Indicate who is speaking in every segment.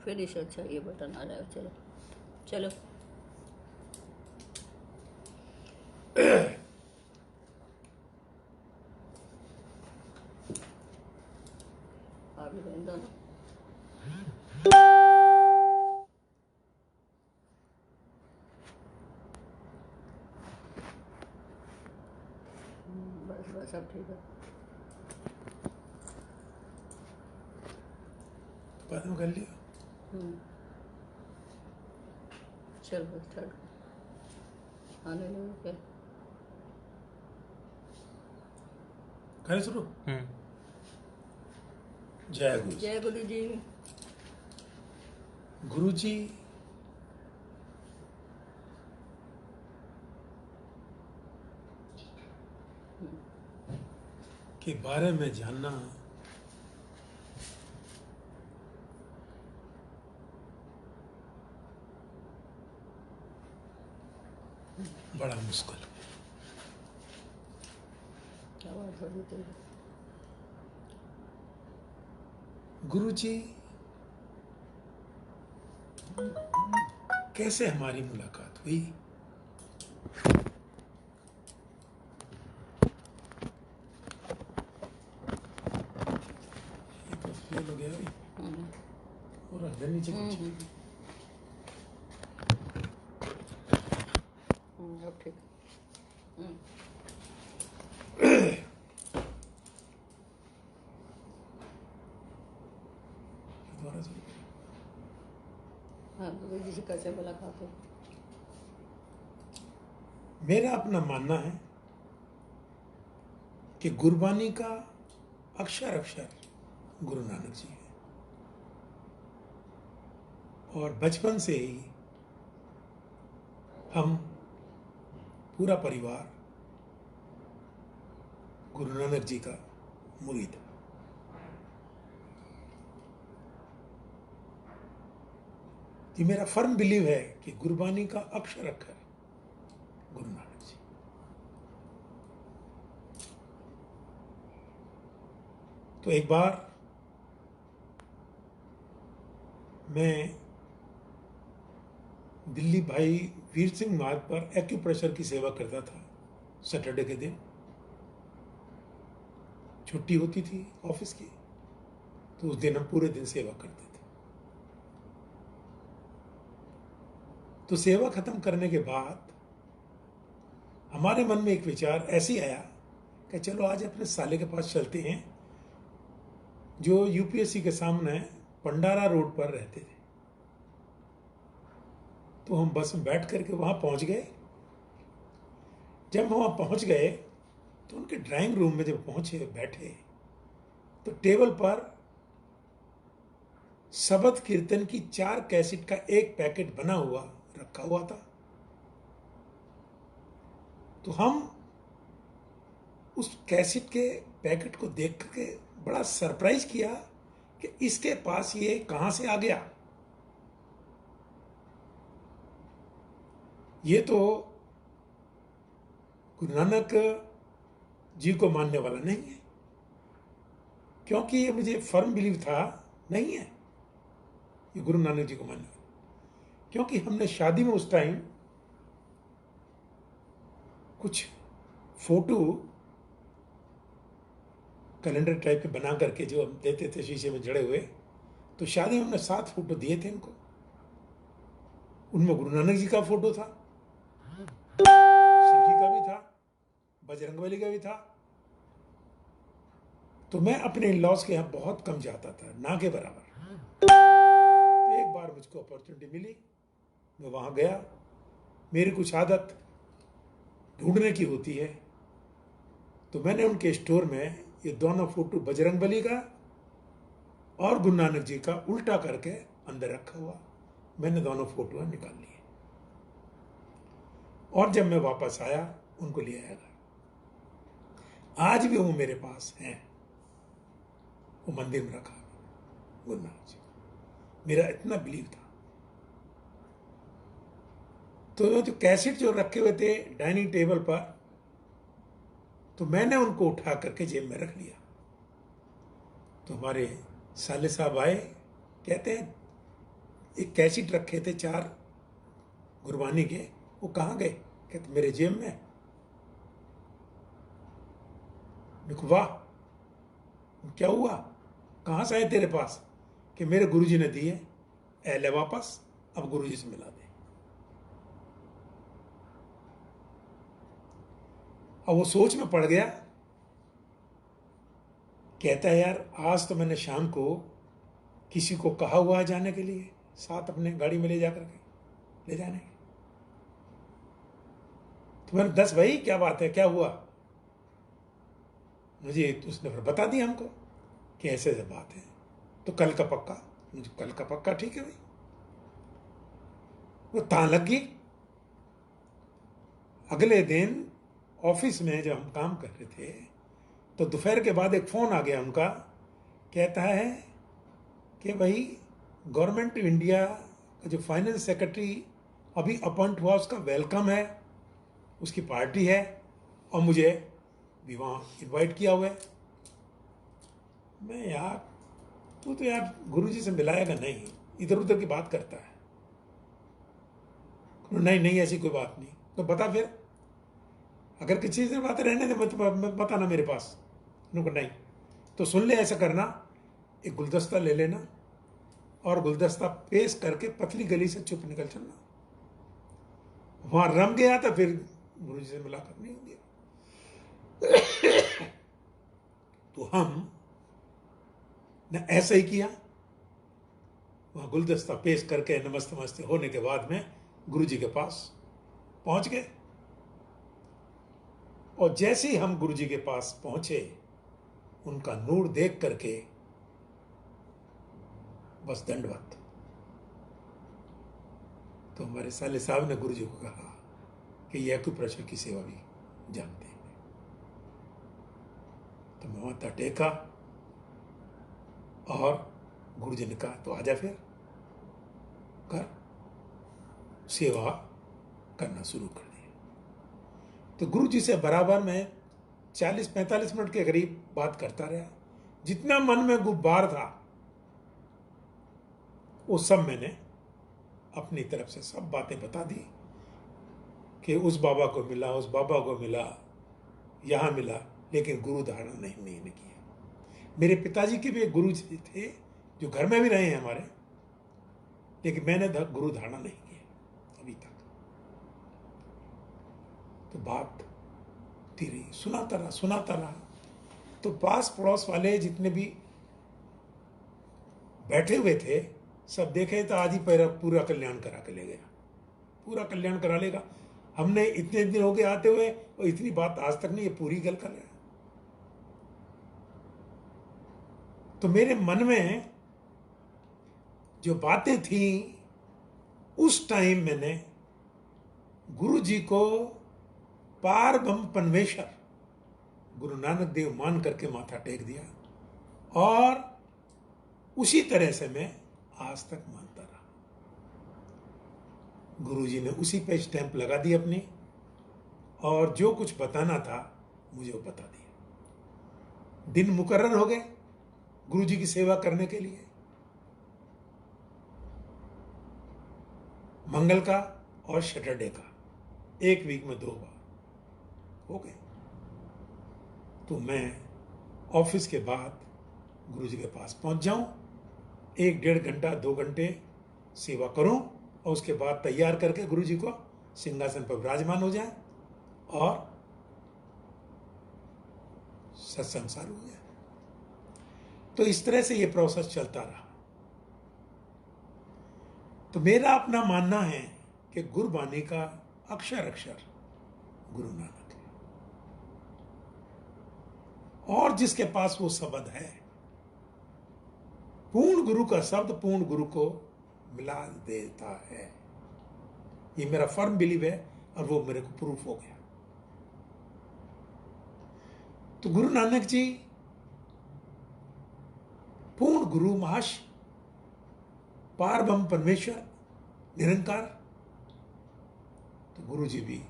Speaker 1: Finish. अच्छा ये button आ जाएगा। चलो चलो आगे रहने दो ना। बस बस अब ठीक है।
Speaker 2: बाद में कर लिया।
Speaker 1: चल बस स्टार्ट आने लगे क्या?
Speaker 2: करें शुरू। जय गुरु।
Speaker 1: जय गुरु जी।
Speaker 2: गुरु जी के बारे में जानना बड़ा मुश्किल है।
Speaker 1: आवाज बड़ी तेज है।
Speaker 2: गुरु जी कैसे हमारी मुलाकात हुई, ये तो फेल हो गया भाई। और अंदर नीचे कुछ
Speaker 1: अब ठीक।
Speaker 2: दोबारा शुरू।
Speaker 1: हाँ गुरु जी से कैसे मुलाकात हुई?
Speaker 2: मेरा अपना मानना है कि गुरबानी का अक्षर अक्षर गुरु नानक जी है, और बचपन से ही हम पूरा परिवार गुरु नानक जी का मुरीद है। ये मेरा फर्म बिलीव है कि गुरबानी का अक्षर अक्षर गुरु नानक जी। तो एक बार मैं दिल्ली भाई वीर सिंह मार्ग पर एक्यूप्रेशर की सेवा करता था। सैटरडे के दिन छुट्टी होती थी ऑफिस की, तो उस दिन हम पूरे दिन सेवा करते थे। तो सेवा खत्म करने के बाद हमारे मन में एक विचार ऐसे आया कि चलो आज अपने साले के पास चलते हैं, जो यूपीएससी के सामने पंडारा रोड पर रहते थे। तो हम बस में बैठ करके वहां पहुंच गए। जब वहां पहुंच गए तो उनके ड्राइंग रूम में जब पहुंचे बैठे, तो टेबल पर शबद कीर्तन की 4 कैसेट का एक पैकेट बना हुआ रखा हुआ था। तो हम उस कैसेट के पैकेट को देख करके बड़ा सरप्राइज किया कि इसके पास ये कहां से आ गया। ये तो गुरु नानक जी को मानने वाला नहीं है, क्योंकि ये मुझे फर्म बिलीव था नहीं है ये गुरु नानक जी को मानने वाला। क्योंकि हमने शादी में उस टाइम कुछ फोटो कैलेंडर टाइप के बना करके जो हम देते थे शीशे में जड़े हुए, तो शादी में हमने 7 फोटो दिए थे इनको। उनमें गुरु नानक जी का फोटो था, शिव जी का भी था, बजरंगबली का भी था। तो मैं अपने इन लॉज के यहाँ बहुत कम जाता था, ना के बराबर। तो एक बार मुझको अपॉर्चुनिटी मिली, मैं वहां गया। मेरी कुछ आदत ढूंढने की होती है, तो मैंने उनके स्टोर में ये दोनों फोटो बजरंगबली का और गुरु नानक जी का उल्टा करके अंदर रखा हुआ, मैंने दोनों फोटो निकाल लिए। और जब मैं वापस आया उनको ले आया घर। आज भी वो मेरे पास हैं, वो मंदिर में रखा गुरु नानक जी। मेरा इतना बिलीव था। तो जो कैसेट जो रखे हुए थे डाइनिंग टेबल पर, तो मैंने उनको उठा करके जेब में रख लिया। तो हमारे साले साहब आए, कहते हैं एक कैसेट रखे थे 4 गुरबानी के, वो कहाँ गए? कहते मेरे जेब में। देखो वाह, क्या हुआ, कहाँ से आए तेरे पास? कि मेरे गुरुजी ने दिए, ले वापस, अब गुरुजी से मिला दे। अब वो सोच में पड़ गया, कहता है यार आज तो मैंने शाम को किसी को कहा हुआ है जाने के लिए, साथ अपने गाड़ी में ले जाकर के ले जाने। तो मैंने 10 भाई क्या बात है, क्या हुआ? मुझे उसने फिर बता दिया हमको कि ऐसे ऐसे बात है, तो कल का पक्का? मुझे कल का पक्का, ठीक है भाई। वो तां लग गई। अगले दिन ऑफिस में जब हम काम कर रहे थे तो दोपहर के बाद एक फोन आ गया उनका, कहता है कि भाई गवर्नमेंट ऑफ इंडिया का जो फाइनेंस सेक्रेटरी अभी अपॉइंट हुआ, उसका वेलकम है, उसकी पार्टी है और मुझे भी वहाँ इनवाइट किया हुआ है। मैं यार तू तो यार गुरुजी से मिलाएगा नहीं, इधर उधर की बात करता है। नहीं नहीं ऐसी कोई बात नहीं। तो बता फिर, अगर किसी चीज़ से बात रहने दे बताना मेरे पास। उनको नहीं तो सुन ले, ऐसा करना, एक गुलदस्ता ले लेना और गुलदस्ता पेश करके पतली गली से चुप निकल चलना। वहां रम गया तो फिर गुरुजी से मुलाकात नहीं होगी। तो हम ने ऐसा ही किया, वहां गुलदस्ता पेश करके नमस्ते नमस्ते होने के बाद में गुरुजी के पास पहुंच गए। और जैसे ही हम गुरुजी के पास पहुंचे, उनका नूर देख करके बस दंडवत। तो हमारे साले साहब ने गुरुजी को कहा कि यह एक्यूप्रेशर की सेवा भी जानते हैं। तो मैं माथा टेका और गुरुजी ने कहा तो आजा फिर कर, सेवा करना शुरू कर दिया। तो गुरुजी से बराबर में 40-45 मिनट के करीब बात करता रहा। जितना मन में गुब्बार था वो सब मैंने अपनी तरफ से सब बातें बता दी कि उस बाबा को मिला, उस बाबा को मिला, यहां मिला, लेकिन गुरु धारण नहीं किया। मेरे पिताजी के भी एक गुरु जी थे जो घर में भी रहे हैं हमारे, लेकिन मैंने गुरु धारणा नहीं किया अभी तक। तो बात रही, सुनाता रहा। तो पास पड़ोस वाले जितने भी बैठे हुए थे सब देखे तो आज ही पूरा कल्याण करा के ले गया। पूरा कल्याण करा लेगा, हमने इतने दिन हो गए आते हुए और इतनी बात आज तक नहीं, ये पूरी गल कर रहा है। तो मेरे मन में जो बातें थी उस टाइम मैंने गुरु जी को पार ब्रह्म परमेश्वर गुरु नानक देव मान करके माथा टेक दिया, और उसी तरह से मैं आज तक मानता रहा। गुरु जी ने उसी पे स्टैंप लगा दी अपनी, और जो कुछ बताना था मुझे वो बता दिया। दिन मुकर्रर हो गए गुरु जी की सेवा करने के लिए, मंगल का और सैटरडे का, एक वीक में 2 बार हो गए। तो मैं ऑफिस के बाद गुरु जी के पास पहुंच जाऊं, 1-1.5 घंटा 2 घंटे सेवा करूं, और उसके बाद तैयार करके गुरु जी को सिंहासन पर विराजमान हो जाए और सत्संग चालू हो जाए। तो इस तरह से ये प्रोसेस चलता रहा। तो मेरा अपना मानना है कि गुरबानी का अक्षर अक्षर गुरु नानक है, और जिसके पास वो शब्द है, पूर्ण गुरु का शब्द पूर्ण गुरु को मिला देता है। ये मेरा फर्म बिलीव है, और वो मेरे को प्रूफ हो गया। तो गुरु नानक जी पूर्ण गुरु महाश पार ब्रह्म परमेश्वर निरंकार। तो गुरु जी भी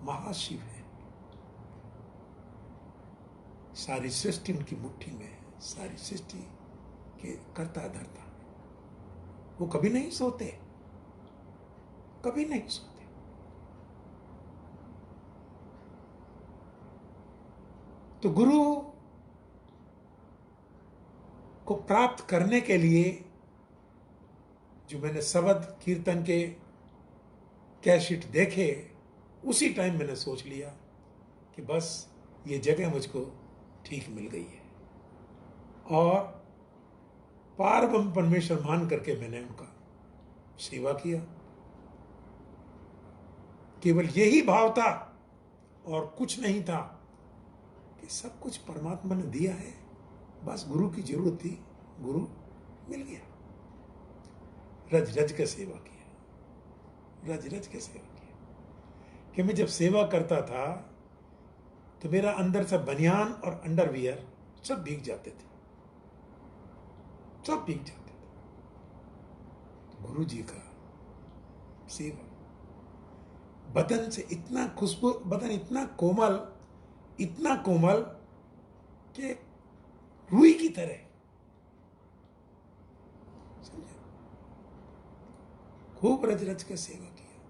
Speaker 2: महाशिव है, सारी सृष्टि उनकी मुट्ठी में है, सारी सृष्टि के कर्ता धर्ता। वो कभी नहीं सोते, कभी नहीं सोते। तो गुरु को प्राप्त करने के लिए जो मैंने शब्द कीर्तन के कैसेट देखे, उसी टाइम मैंने सोच लिया कि बस ये जगह मुझको ठीक मिल गई है, और पारब्रह्म परमेश्वर मान करके मैंने उनका सेवा किया। केवल यही भाव था और कुछ नहीं था कि सब कुछ परमात्मा ने दिया है, बस गुरु की जरूरत थी, गुरु मिल गया। रज रज के सेवा किया, रज रज के सेवा किया। कि मैं जब सेवा करता था तो मेरा अंदर से बनियान और अंडरवियर सब भीग जाते थे, सब भीग जाते थे। गुरु जी का सेवा, बदन से इतना खुशबू, बदन इतना कोमल कि रुई की तरह, समझे? खूब रज रज के सेवा किया।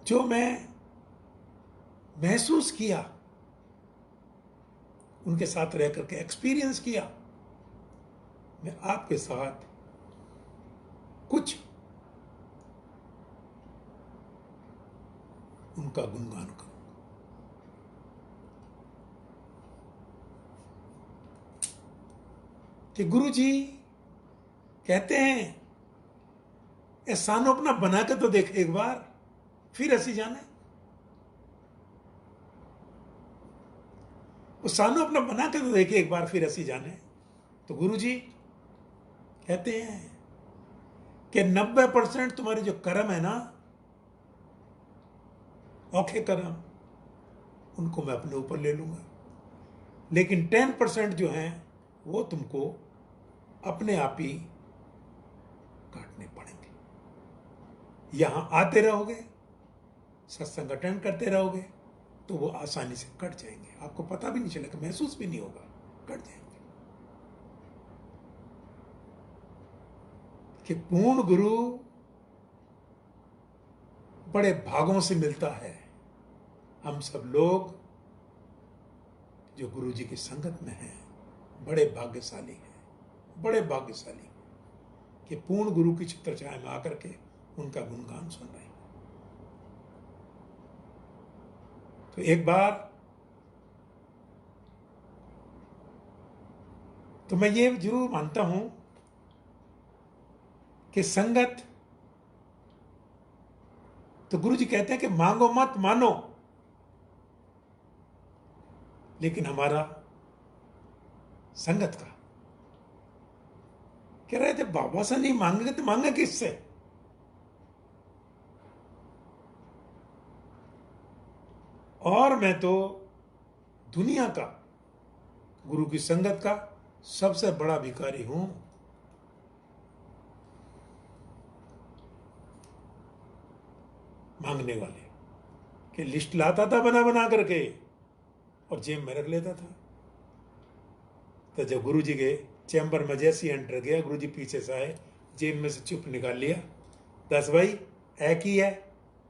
Speaker 2: जो मैं महसूस किया, उनके साथ रह करके एक्सपीरियंस किया, मैं आपके साथ कुछ उनका गुणगान करूं। कि गुरु जी कहते हैं ए सानो अपना बना के तो देख एक बार, फिर ऐसी जाने। वो सानो अपना बना के तो देखे एक बार, फिर ऐसी जाने। तो गुरु जी कहते हैं कि 90% तुम्हारे जो कर्म है ना, औखे कर्म, उनको मैं अपने ऊपर ले लूंगा, लेकिन 10% जो हैं वो तुमको अपने आप ही काटने पड़ेंगे। यहां आते रहोगे, सत्संग अटेंड करते रहोगे, तो वो आसानी से कट जाएंगे, आपको पता भी नहीं चलेगा, महसूस भी नहीं होगा, कट जाएंगे। कि पूर्ण गुरु बड़े भागों से मिलता है। हम सब लोग जो गुरु जी की संगत में हैं, बड़े भाग्यशाली हैं, बड़े भाग्यशाली हैं कि पूर्ण गुरु की छत्र छाया में आकर के उनका गुणगान सुन रहे हैं। तो एक बार तो मैं ये जरूर मानता हूं कि संगत, तो गुरु जी कहते हैं कि मांगो मत मानो, लेकिन हमारा संगत का कह रहे थे बाबा से नहीं मांगेंगे तो मांगे किससे? और मैं तो दुनिया का, गुरु की संगत का सबसे बड़ा भिखारी हूं। मांगने वाले कि लिस्ट लाता था बना बना करके और जेब में रख लेता था। तो जब गुरु जी के चैम्बर में जैसे एंटर गया, गुरु जी पीछे से आए, जेब में से चुप निकाल लिया, 10 भाई एक ही है,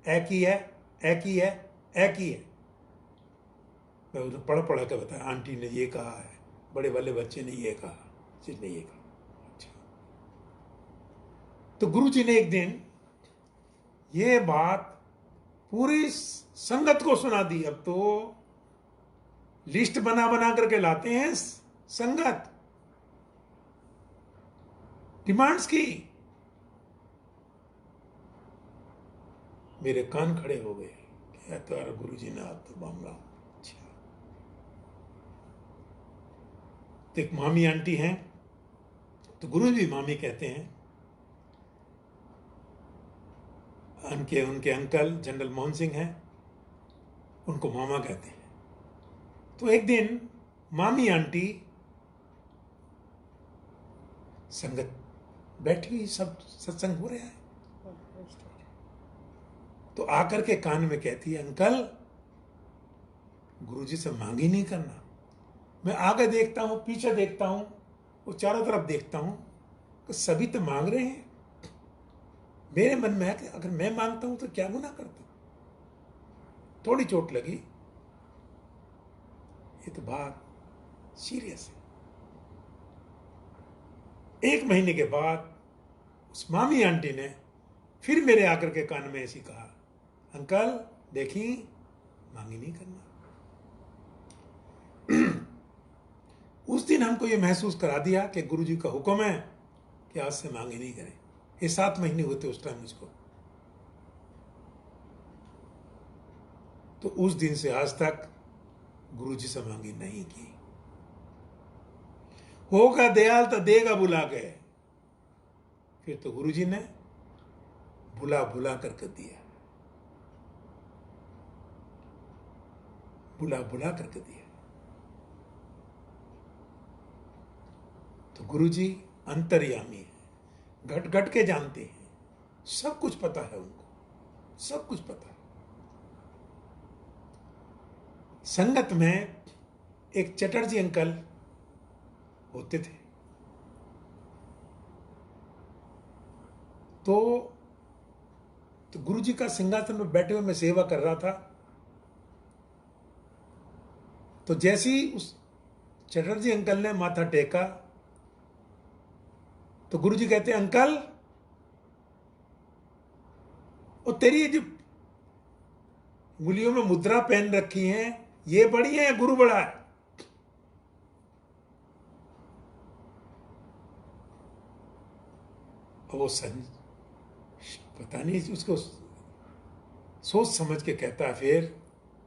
Speaker 2: एक ही है, एक ही है, एक ही है। मैं उसे पढ़ के बताया, आंटी ने ये कहा है, बड़े वाले बच्चे ने ये कहा, जिसने ये कहा। अच्छा, तो गुरु जी ने एक दिन ये बात पूरी संगत को सुना दी। अब तो लिस्ट बना बना करके लाते हैं संगत, डिमांड्स की। मेरे कान खड़े हो गए कि तो गुरु जी ने आप तो मामला। अच्छा, तो एक मामी आंटी हैं, तो गुरु जी मामी कहते हैं, उनके अंकल जनरल मोहन सिंह हैं, उनको मामा कहते हैं। तो एक दिन मामी आंटी संगत बैठी हुई, सब सत्संग हो रहा है, तो आकर के कान में कहती है, अंकल गुरुजी से मांग ही नहीं करना। मैं आगे देखता हूं, पीछे देखता हूं, वो चारों तरफ देखता हूं, तो सभी तो मांग रहे हैं। मेरे मन में है कि अगर मैं मांगता हूं तो क्या गुनाह करता हूं। थोड़ी चोट लगी, ये तो बात सीरियस है। 1 महीने के बाद उस मामी आंटी ने फिर मेरे आकर के कान में ऐसी कहा, अंकल देखी, मांगी नहीं करना। उस दिन हमको ये महसूस करा दिया कि गुरुजी का हुक्म है कि आज से मांगी नहीं करें। ये 7 महीने हुए थे उस टाइम मुझको। तो उस दिन से आज तक गुरुजी से मांगी नहीं की। होगा दयाल तो देगा बुला के। फिर तो गुरुजी ने बुला बुला करके दिया, बुला बुला करके दिया। तो गुरुजी अंतर्यामी है, घट घट के जानते हैं, सब कुछ पता है उनको, सब कुछ पता है। संगत में एक चटर्जी अंकल होते थे। तो गुरुजी का सिंहासन में बैठे हुए मैं सेवा कर रहा था। तो जैसे ही उस चटर्जी अंकल ने माथा टेका तो गुरुजी कहते, अंकल वो तेरी जो उंगलियों में मुद्रा पहन रखी है, ये बड़ी है या गुरु बड़ा है? और वो पता नहीं उसको सोच समझ के कहता है फिर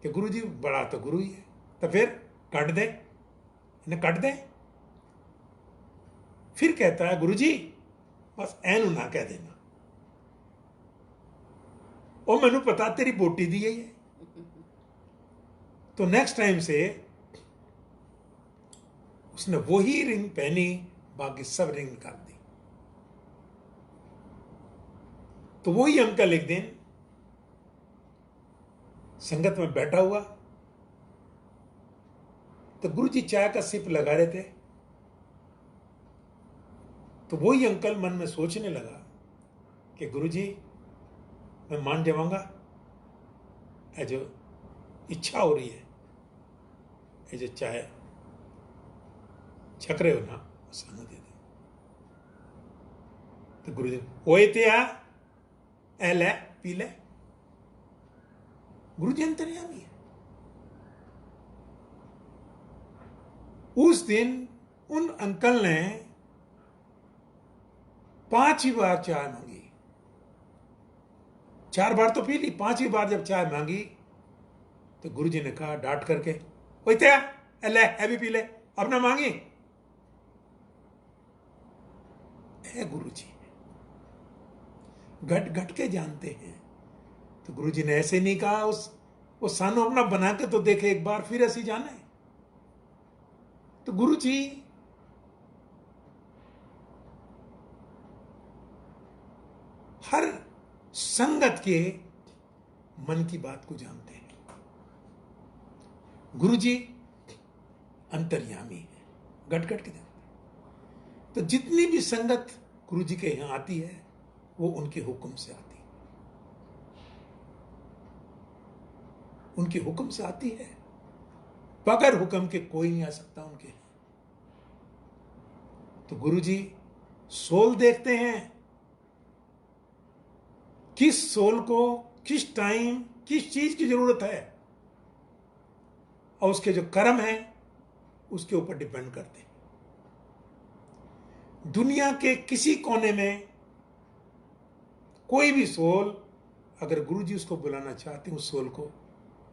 Speaker 2: कि गुरुजी बड़ा तो गुरु ही है, तो फिर काट दे, इन्हें काट दे। फिर कहता है, गुरुजी बस ऐनू ना कह देना, और मैनू पता तेरी बोटी दी है। तो नेक्स्ट टाइम से उसने वही रिंग पहनी, बाकी सब रिंग निकाल दी। तो वही अंकल एक दिन संगत में बैठा हुआ, तो गुरुजी चाय का सिप लगा रहे थे। तो वही अंकल मन में सोचने लगा कि गुरुजी मैं मान जाऊंगा, ये जो इच्छा हो रही है, ये जो चाय छक रहे हो ना, सानू दे दे। तो गुरुजी ओए ते आ ए ले पी ले। गुरुजी अंतर्यामी है। उस दिन उन अंकल ने 5 ही बार चाय मांगी। 4 बार तो पी ली, 5वीं बार जब चाय मांगी तो गुरुजी ने कहा डांट करके, ओए ते आ ले ए भी पी ले, अब ना मांगी। है गुरुजी घट घट के जानते हैं। तो गुरुजी ने ऐसे नहीं कहा वो सानू अपना बना के तो देखे एक बार, फिर ऐसी जाने। तो गुरुजी हर संगत के मन की बात को जानते हैं। गुरुजी अंतर्यामी है, घट घट के जानते हैं। तो जितनी भी संगत गुरुजी के यहां आती है वो उनके हुक्म से आती है, उनके हुक्म से आती है। बगैर हुक्म के कोई नहीं आ सकता उनके। तो गुरुजी सोल देखते हैं, किस सोल को किस टाइम किस चीज की जरूरत है, और उसके जो कर्म है उसके ऊपर डिपेंड करते हैं। दुनिया के किसी कोने में कोई भी सोल, अगर गुरुजी उसको बुलाना चाहते हैं उस सोल को,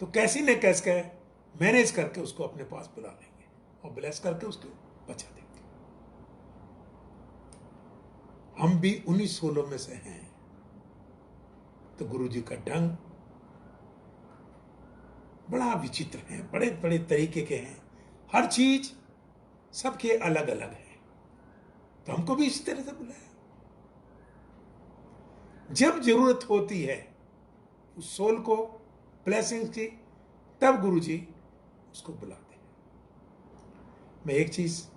Speaker 2: तो कैसी न कैसे मैनेज करके उसको अपने पास बुला लेंगे और ब्लेस करके उसको बचा देंगे। हम भी उन्हीं सोलों में से हैं। तो गुरुजी का ढंग बड़ा विचित्र है, बड़े बड़े तरीके के हैं। हर चीज सबके अलग अलग है। तो हमको भी इसी तरह से बुलाया। जब जरूरत होती है उस सोल को ब्लेसिंग्स की, तब गुरुजी उसको बुलाते हैं। मैं एक चीज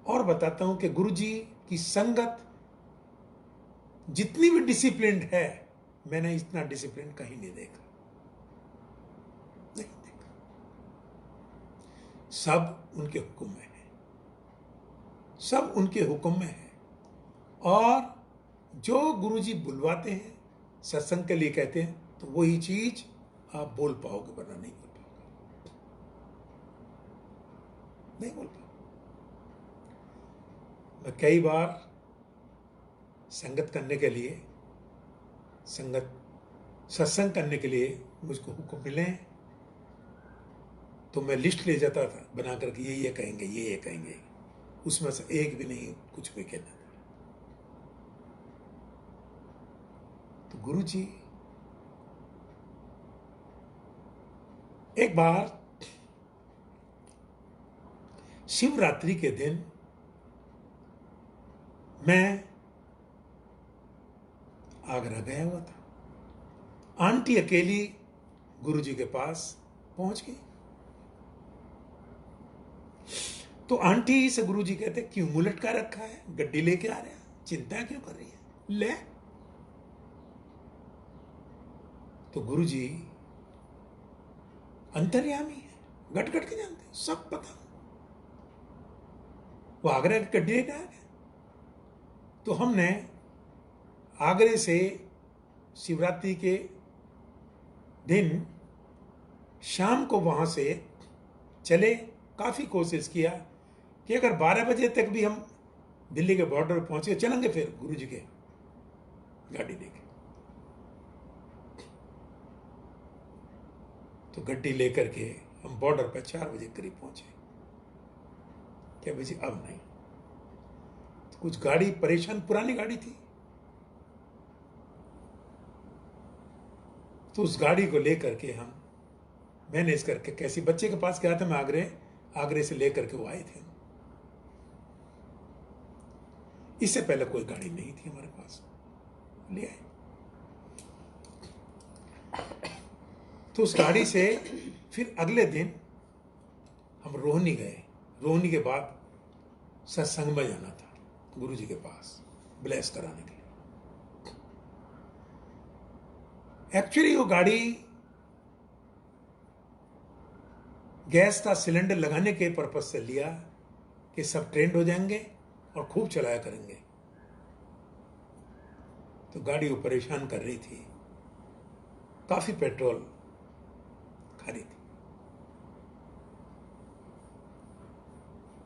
Speaker 2: और बताता हूं कि गुरुजी कि संगत जितनी भी डिसिप्लिन है, मैंने इतना डिसिप्लिन कहीं नहीं देखा, नहीं देखा। सब उनके हुक्म में है, सब उनके हुक्म में है। और जो गुरुजी बुलवाते हैं, सत्संग के लिए कहते हैं, तो वही चीज आप बोल पाओगे, वरना नहीं बोल पाओगे, नहीं बोल पाओगे। मैं कई बार संगत करने के लिए, सत्संग करने के लिए मुझको हुक्म मिले, तो मैं लिस्ट ले जाता था बना करके, ये कहेंगे, ये कहेंगे, उसमें से एक भी नहीं कुछ भी कहना था। तो गुरुजी एक बार शिवरात्रि के दिन मैं आगरा गया हुआ था। आंटी अकेली गुरुजी के पास पहुंच गई। तो आंटी से गुरुजी कहते, क्यों मुंह लटका रखा है, गड्डी लेके आ रहा है, चिंता क्यों कर रही है, ले। तो गुरुजी अंतर्यामी है, गट गट के जानते, सब पता। वो आगरा की गड्डी लेके आ गया। तो हमने आगरे से शिवरात्रि के दिन शाम को वहां से चले। काफी कोशिश किया कि अगर 12 बजे तक भी हम दिल्ली के बॉर्डर पर पहुंचे, चलेंगे फिर गुरुजी के गाड़ी लेके। तो गड्डी लेकर के हम बॉर्डर पर 4 बजे करीब पहुंचे। क्या बजे, अब नहीं। तो कुछ गाड़ी परेशान, पुरानी गाड़ी थी, तो उस गाड़ी को लेकर के हम मैनेज करके, कैसे बच्चे के पास गया था मैं, आगरे से लेकर के वो आए थे। इससे पहले कोई गाड़ी नहीं थी हमारे पास, ले आए। तो उस गाड़ी से फिर अगले दिन हम रोहनी गए। रोहनी के बाद सत्संग में जाना था गुरुजी के पास, ब्लेस कराने के लिए। एक्चुअली वो गाड़ी गैस का सिलेंडर लगाने के पर्पज से लिया कि सब ट्रेंड हो जाएंगे और खूब चलाया करेंगे। तो गाड़ी वो परेशान कर रही थी, काफी पेट्रोल खा रही थी।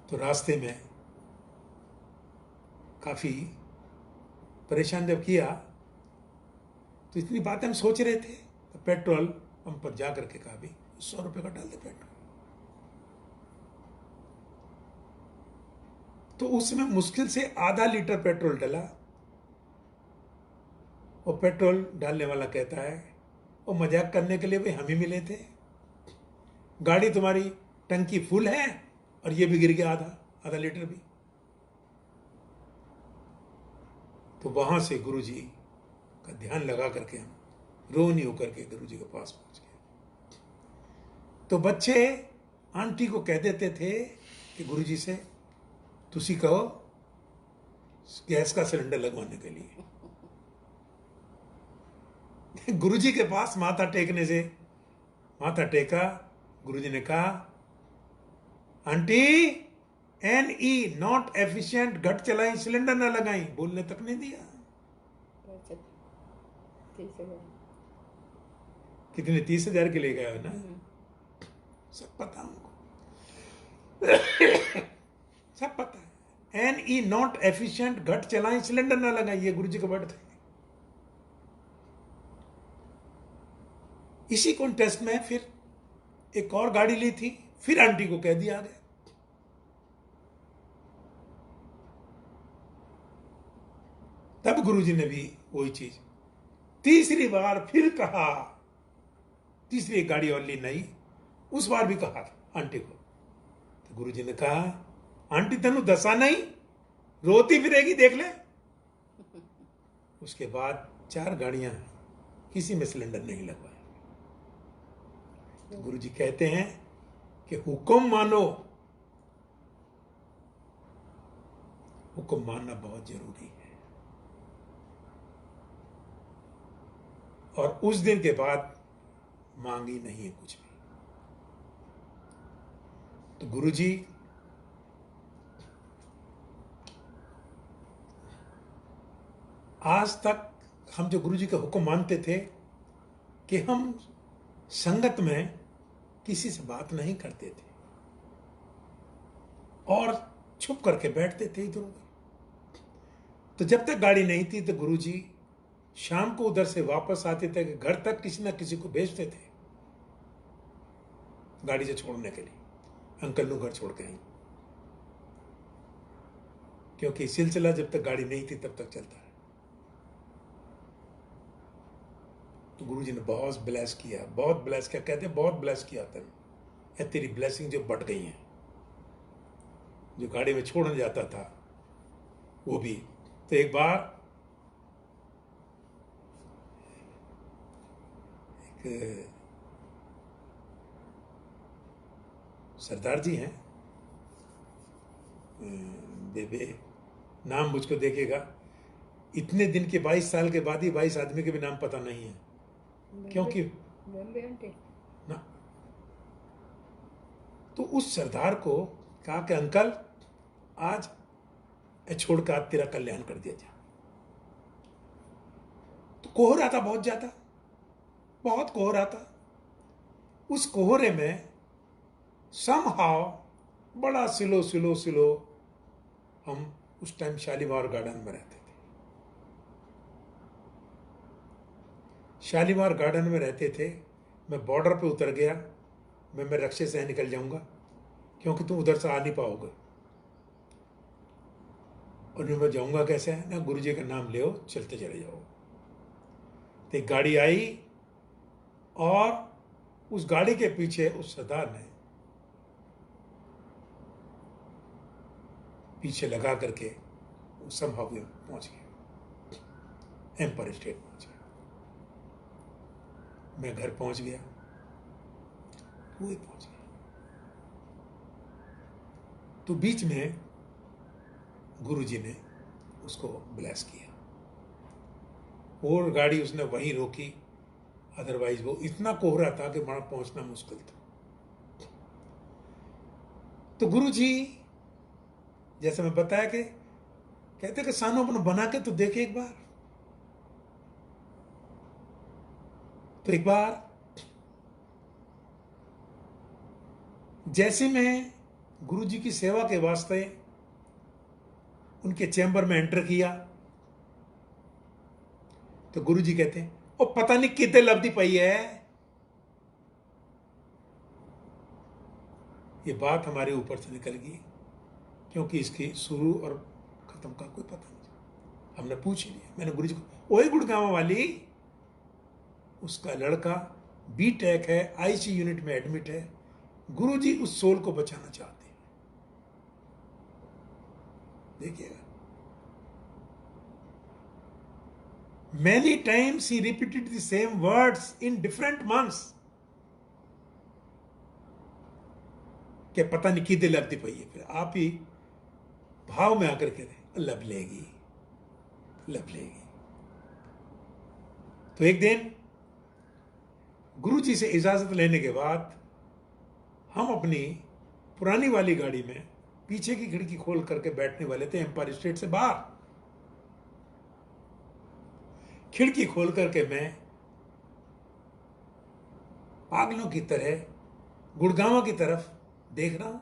Speaker 2: तो रास्ते में काफी परेशान जब किया, तो इतनी बातें हम सोच रहे थे, तो पेट्रोल पंप पर जाकर के कहा, भी 100 रुपए का डाल दे पेट्रोल। तो उसमें मुश्किल से आधा लीटर पेट्रोल डला। वो पेट्रोल डालने वाला कहता है, वो मजाक करने के लिए, भाई हम ही मिले थे, गाड़ी तुम्हारी टंकी फुल है और ये भी गिर गया आधा लीटर भी। तो वहां से गुरुजी का ध्यान लगा करके हम रोनी होकर के गुरुजी के पास पहुंच गए। तो बच्चे आंटी को कह देते थे कि गुरुजी से तुसी कहो गैस का सिलेंडर लगवाने के लिए। गुरुजी के पास माथा टेका। गुरुजी ने कहा, आंटी NE नॉट एफिशिएंट, घट चलाई, सिलेंडर ना लगाई। बोलने तक नहीं दिया। कितने 30,000 के ले गए हो ना, सब पता हमको, सब पता है। NE नॉट एफिशिएंट, घट चलाई, सिलेंडर ना लगाई, ये गुरुजी का वर्ड थे। इसी कॉन्टेस्ट में फिर एक और गाड़ी ली थी, फिर आंटी को कह दिया गया। तब गुरुजी ने भी वही चीज तीसरी बार फिर कहा। तीसरी गाड़ी और ली नहीं, उस बार भी कहा आंटी को। तो गुरुजी ने कहा, आंटी तेनू दसा नहीं, रोती फिरेगी, देख ले। उसके बाद 4 गाड़ियां, किसी में सिलेंडर नहीं लगवाया। तो गुरुजी कहते हैं कि हुक्म मानो, हुक्म मानना बहुत जरूरी है। और उस दिन के बाद मांगी नहीं है कुछ भी। तो गुरुजी आज तक हम जो गुरुजी का हुक्म मानते थे कि हम संगत में किसी से बात नहीं करते थे और छुप करके बैठते थे इधर उधर। तो जब तक गाड़ी नहीं थी तो गुरुजी शाम को उधर से वापस आते थे कि घर तक किसी ना किसी को भेजते थे गाड़ी से छोड़ने के लिए, अंकल नु घर छोड़ के आई। क्योंकि सिलसिला जब तक गाड़ी नहीं थी तब तक चलता है। तो गुरुजी ने बहुत ब्लेस किया, बहुत ब्लेस किया। कहते बहुत ब्लेस किया तेने, तेरी ब्लेसिंग जो बढ़ गई है। जो गाड़ी में छोड़ने जाता था वो भी। तो एक बार एक सरदार जी हैं, बेबे नाम मुझको देखेगा, इतने दिन के 22 साल के बाद ही 22 आदमी के भी नाम पता नहीं है। क्योंकि ना, तो उस सरदार को कहा कि अंकल आज छोड़ कर तेरा कल्याण कर दिया जाए। तो कोहरा था, बहुत ज्यादा, बहुत कोहरा था। उस कोहरे में समहाउ बड़ा स्लो स्लो स्लो, हम उस टाइम शालीमार गार्डन में रहते थे। शालीमार गार्डन में रहते थे। मैं बॉर्डर पे उतर गया, मैं रक्शे से निकल जाऊंगा क्योंकि तुम उधर से आ नहीं पाओगे। और मैं जाऊंगा कैसे है ना, गुरुजी का नाम ले चलते चले जाओ। तो एक गाड़ी आई और उस गाड़ी के पीछे उस सरदार ने पीछे लगा करके संभव पहुंच गया, एम्पायर स्टेट पहुंच गया। मैं घर पहुंच गया, वो ही पहुंच गया। तो बीच में गुरुजी ने उसको ब्लेस किया और गाड़ी उसने वहीं रोकी। अदरवाइज वो इतना कोहरा था कि वहां पहुंचना मुश्किल था। तो गुरुजी जैसे मैं बताया कि कहते कि सानू अपना बना के तो देखे एक बार। तो एक बार जैसे मैं गुरुजी की सेवा के वास्ते उनके चैम्बर में एंटर किया तो गुरुजी कहते हैं, ओ पता नहीं कितने लब्धि पाई है। ये बात हमारे ऊपर से निकल गई क्योंकि इसकी शुरू और खत्म का कोई पता नहीं। हमने पूछ ही लिया। मैंने गुरुजी को, ओए गुड़गांव वाली, उसका लड़का बीटेक है, आईसी यूनिट में एडमिट है। गुरुजी उस सोल को बचाना चाहते हैं। देखिएगा, many times he repeated the same words in different months कि पता नहीं कितने लगती पई है। फिर आप ही भाव में आकर के लब लेगी, लब लेगी। तो एक दिन गुरुजी से इजाजत लेने के बाद हम अपनी पुरानी वाली गाड़ी में पीछे की खिड़की खोल करके बैठने वाले थे एम्पायर स्टेट से बाहर। खिड़की खोल करके मैं पागलों की तरह गुड़गांव की तरफ देख रहा हूं।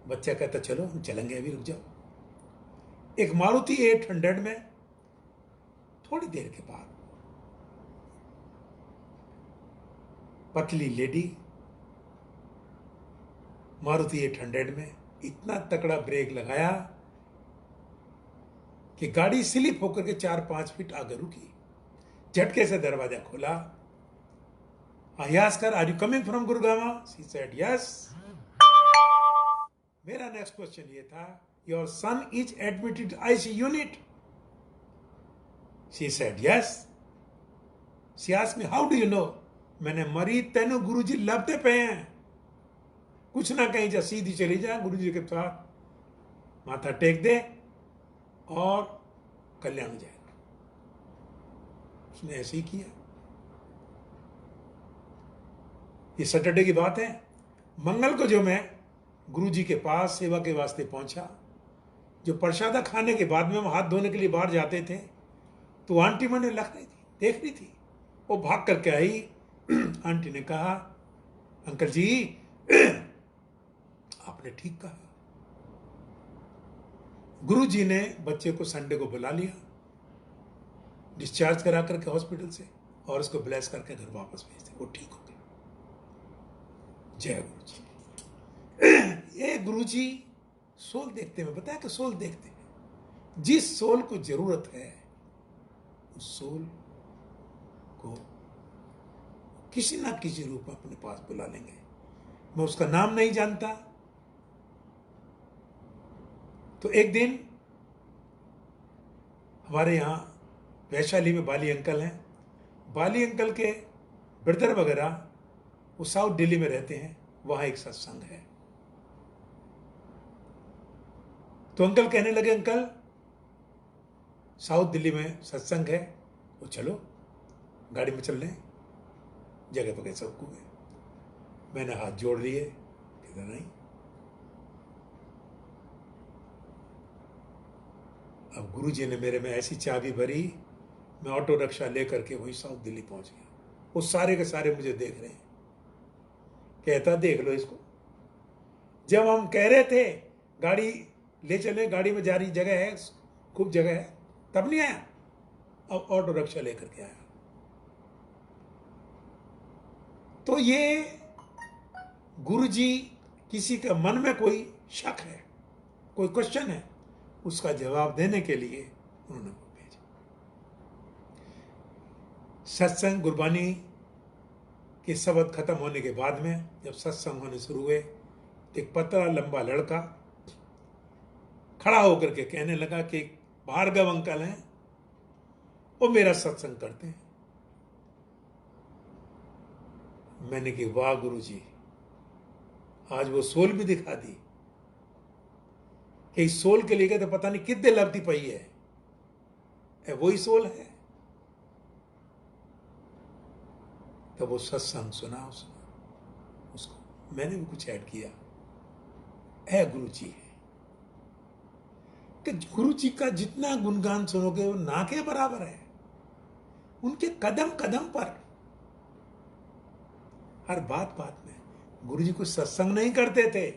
Speaker 2: बच्चा कहता चलो हम चलेंगे, अभी रुक जाओ। एक मारुति 800 में थोड़ी देर के बाद पतली लेडी मारुति 800 में इतना तकड़ा ब्रेक लगाया कि गाड़ी स्लिप होकर के 4-5 फीट आगे रुकी। झटके से दरवाजा खोला। I asked her, are you coming from Gurgaon? She said, yes. मेरा नेक्स्ट क्वेश्चन ये था, your son is admitted IC unit? She said, yes. She asked me, how do you know? मैंने मरी तेनु गुरुजी लबते पे हैं, कुछ ना कहीं जा, सीधी चली जा गुरुजी के साथ। माथा टेक दे और कल्याण हो जाएगा। उसने ऐसे ही किया। ये सैटरडे की बात है। मंगल को जो मैं गुरुजी के पास सेवा के वास्ते पहुंचा, जो प्रसादा खाने के बाद में हम हाथ धोने के लिए बाहर जाते थे, तो आंटी मैंने लग रही थी, देख रही थी। वो भाग करके आई। आंटी ने कहा, अंकल जी आपने ठीक कहा। गुरुजी ने बच्चे को संडे को बुला लिया, डिस्चार्ज करा करके हॉस्पिटल से, और उसको ब्लेस करके घर वापस भेज दिया। वो ठीक हो गया। जय गुरु जी। ये गुरु जी सोल देखते हैं, बताया कि सोल देखते हैं। जिस सोल को जरूरत है उस सोल को किसी ना किसी रूप में अपने पास बुला लेंगे। मैं उसका नाम नहीं जानता। तो एक दिन हमारे यहां वैशाली में बाली अंकल हैं। बाली अंकल के ब्रदर वगैरह वो साउथ दिल्ली में रहते हैं, वहां एक सत्संग है। तो अंकल कहने लगे, अंकल साउथ दिल्ली में सत्संग है, वो चलो गाड़ी में चल रहे हैं। जगह पगह सबको गए। मैंने हाथ जोड़ लिए, किधर नहीं। अब गुरुजी ने मेरे में ऐसी चाबी भरी, मैं ऑटो रिक्शा लेकर के वहीं साउथ दिल्ली पहुंच गया। वो सारे के सारे मुझे देख रहे हैं। कहता, देख लो इसको। जब हम कह रहे थे गाड़ी ले चले, गाड़ी में जा रही जगह है, खूब जगह है, तब नहीं आया। अब ऑटो रिक्शा लेकर के आया। तो ये गुरुजी किसी के मन में कोई शक है, कोई क्वेश्चन है, उसका जवाब देने के लिए उन्होंने वो भेजा। सत्संग गुरबानी के शब्द खत्म होने के बाद में जब सत्संग होने शुरू हुए, एक पतला लंबा लड़का खड़ा होकर के कहने लगा कि भार्गव अंकल हैं, वो मेरा सत्संग करते हैं। मैंने कहा, वाह गुरुजी, आज वो सोल भी दिखा दी कि इस सोल के लिए तो पता नहीं कितने लगती पई है, वही सोल है। तब वो सत्संग सुना उसको मैंने भी कुछ ऐड किया। गुरु जी है कि गुरु जी का जितना गुणगान सुनोगे वो ना के बराबर है। उनके कदम कदम पर, हर बात बात में गुरु जी को सत्संग नहीं करते थे,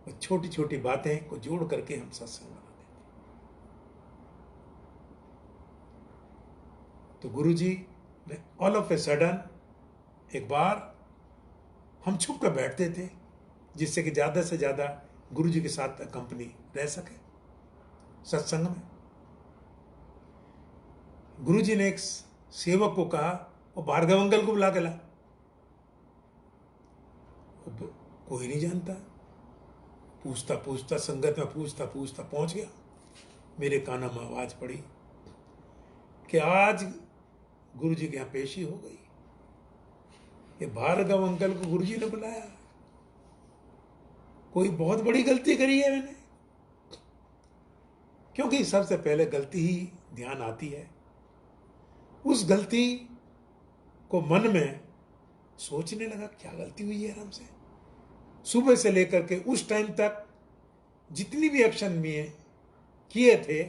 Speaker 2: वो छोटी छोटी बातें को जोड़ करके हम सत्संग बनाते थे। तो गुरु जी ने ऑल ऑफ ए सडन एक बार हम छुप कर बैठते थे, जिससे कि ज्यादा से ज्यादा गुरु जी के साथ कंपनी रह सके सत्संग में। गुरु जी ने एक सेवक को कहा, वो भार्गव अंकल को बुला के ला। कोई नहीं जानता। पूछता पूछता संगत में पूछता पूछता पहुंच गया। मेरे कानों में आवाज पड़ी कि आज गुरु जी के यहां पेशी हो गई। ये भार्गव अंकल को गुरु जी ने बुलाया। कोई बहुत बड़ी गलती करी है मैंने, क्योंकि सबसे पहले गलती ही ध्यान आती है। उस गलती को मन में सोचने लगा, क्या गलती हुई है हमसे। सुबह से लेकर के उस टाइम तक जितनी भी एक्शन में किए थे,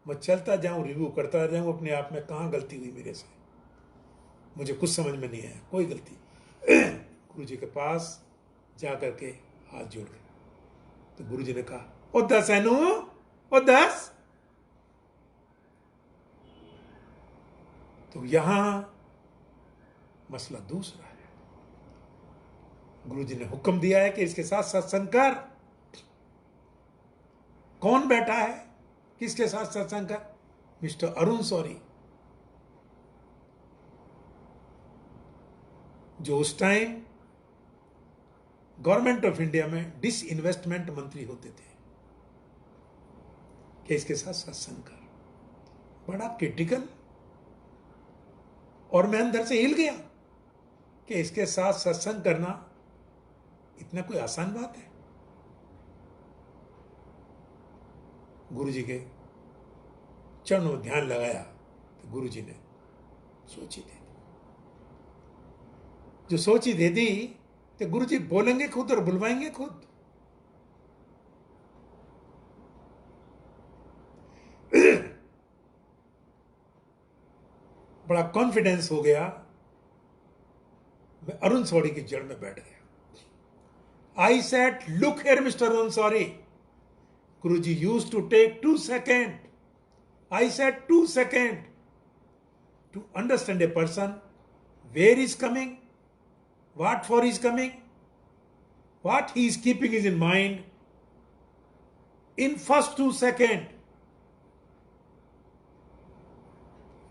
Speaker 2: मैं चलता जाऊं, रिव्यू करता जाऊं अपने आप में, कहां गलती हुई मेरे से। मुझे कुछ समझ में नहीं आया, कोई गलती। गुरु जी के पास जा करके हाथ जोड़ के तो गुरु जी ने कहा, ओ दस एनु, ओ दस। तो यहां मसला दूसरा है। गुरु जी ने हुक्म दिया है कि इसके साथ सत्संग कर। कौन बैठा है, किसके साथ सत्संग कर? मिस्टर अरुण सॉरी, जो उस टाइम गवर्नमेंट ऑफ इंडिया में डिसइन्वेस्टमेंट मंत्री होते थे, कि इसके साथ सत्संग कर। बड़ा क्रिटिकल। और मैं अंदर से हिल गया कि इसके साथ सत्संग करना इतना कोई आसान बात है। गुरुजी के चरणों में ध्यान लगाया तो गुरुजी ने सोची दे दी। जो सोची दे दी तो गुरुजी बोलेंगे खुद और बुलवाएंगे खुद। बड़ा कॉन्फिडेंस हो गया। मैं अरुण सौरी की जड़ में बैठ गया। I said, look here mister Arun sorry, Guruji used to take 2 seconds. I said 2 seconds to understand a person, where he is coming, what for he is coming, what he is keeping is in mind. In first 2 seconds,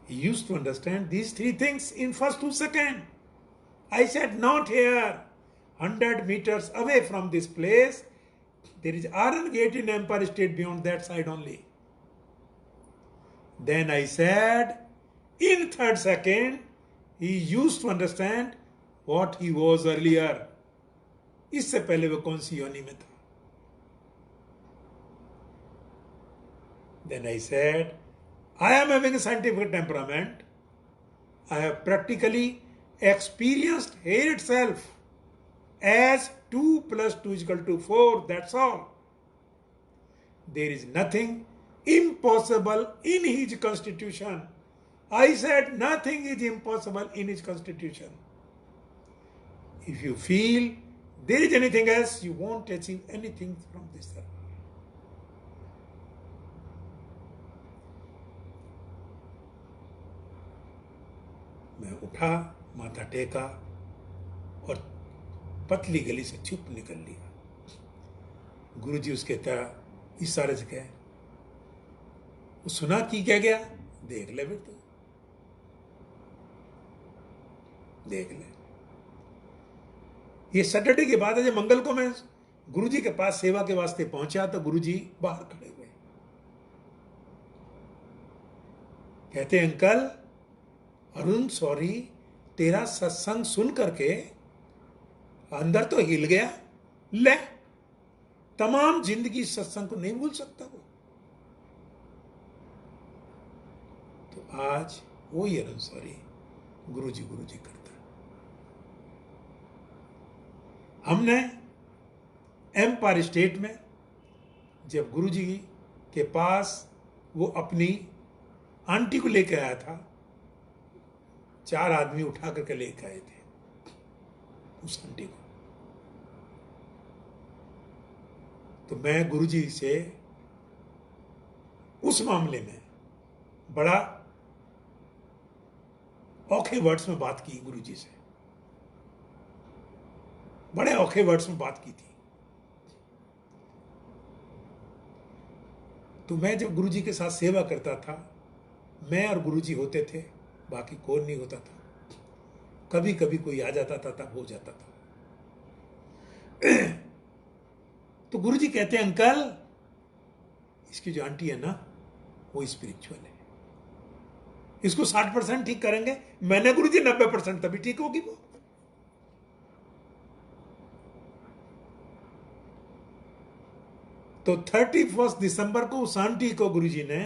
Speaker 2: he used to understand these 3 things in first 2 seconds. I said, not here. 100 meters away from this place, there is Iron Gate in Empire State, beyond that side only. Then I said, in third second, he used to understand what he was earlier. इससे पहले वो कौन सी योनि में था. Then I said, I am having a scientific temperament. I have practically experienced here itself as 2 plus 2 is equal to 4. That's all. There is nothing impossible in his constitution. I said nothing is impossible in his constitution. If you feel there is anything else, you won't achieve anything from this earth. मैं उठा, माथा टेका और पतली गली से चुप निकल लिया. गुरुजी उसके तरह इशारे से कहे, वो सुना कि क्या गया, देख ले बेटा, देख ले. ये सैटरडे की बात है. जब मंगल को मैं गुरुजी के पास सेवा के वास्ते पहुंचा तो गुरुजी बाहर खड़े हुए. कहते, अंकल अरुण सॉरी, तेरा सत्संग सुन करके अंदर तो हिल गया. ले, तमाम जिंदगी सत्संग को नहीं भूल सकता वो. तो आज वो ही अरुण सॉरी गुरुजी गुरुजी करता. हमने एम्पायर स्टेट में जब गुरुजी के पास वो अपनी आंटी को लेकर आया था, 4 आदमी उठा करके लेकर आए थे उस आंटी को. तो मैं गुरुजी से उस मामले में बड़ा औखे वर्ड्स में बात की. गुरुजी से बड़े औखे वर्ड्स में बात की थी. तो मैं जब गुरुजी के साथ सेवा करता था, मैं और गुरुजी होते थे, बाकी कोई नहीं होता था. कभी कभी कोई आ जाता था, तब हो जाता था. तो गुरुजी कहते हैं, अंकल इसकी जो आंटी है ना, वो स्पिरिचुअल है, इसको 60% ठीक करेंगे. मैंने गुरुजी 90%, तभी ठीक होगी वो. तो 31 दिसंबर को उस आंटी को गुरुजी ने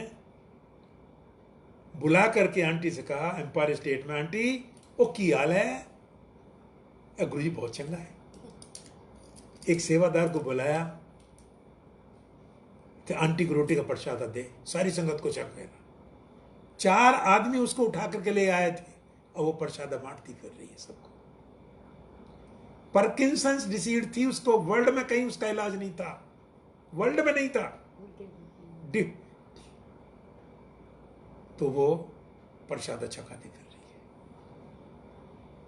Speaker 2: बुला करके आंटी से कहा, एम्पायर स्टेट में, आंटी वो की हाल है. गुरुजी बहुत चंगा है. एक सेवादार को बुलाया, तो आंटी को रोटी का प्रसाद दे, सारी संगत को चखेगा. 4 आदमी उसको उठा करके ले आए थे और वो प्रसाद बांटती फिर रही है सबको. पार्किंसंस डिसीज थी उसको. वर्ल्ड में कहीं उसका इलाज नहीं था, वर्ल्ड में नहीं था. तो वो प्रसाद चखाती फिर रही है.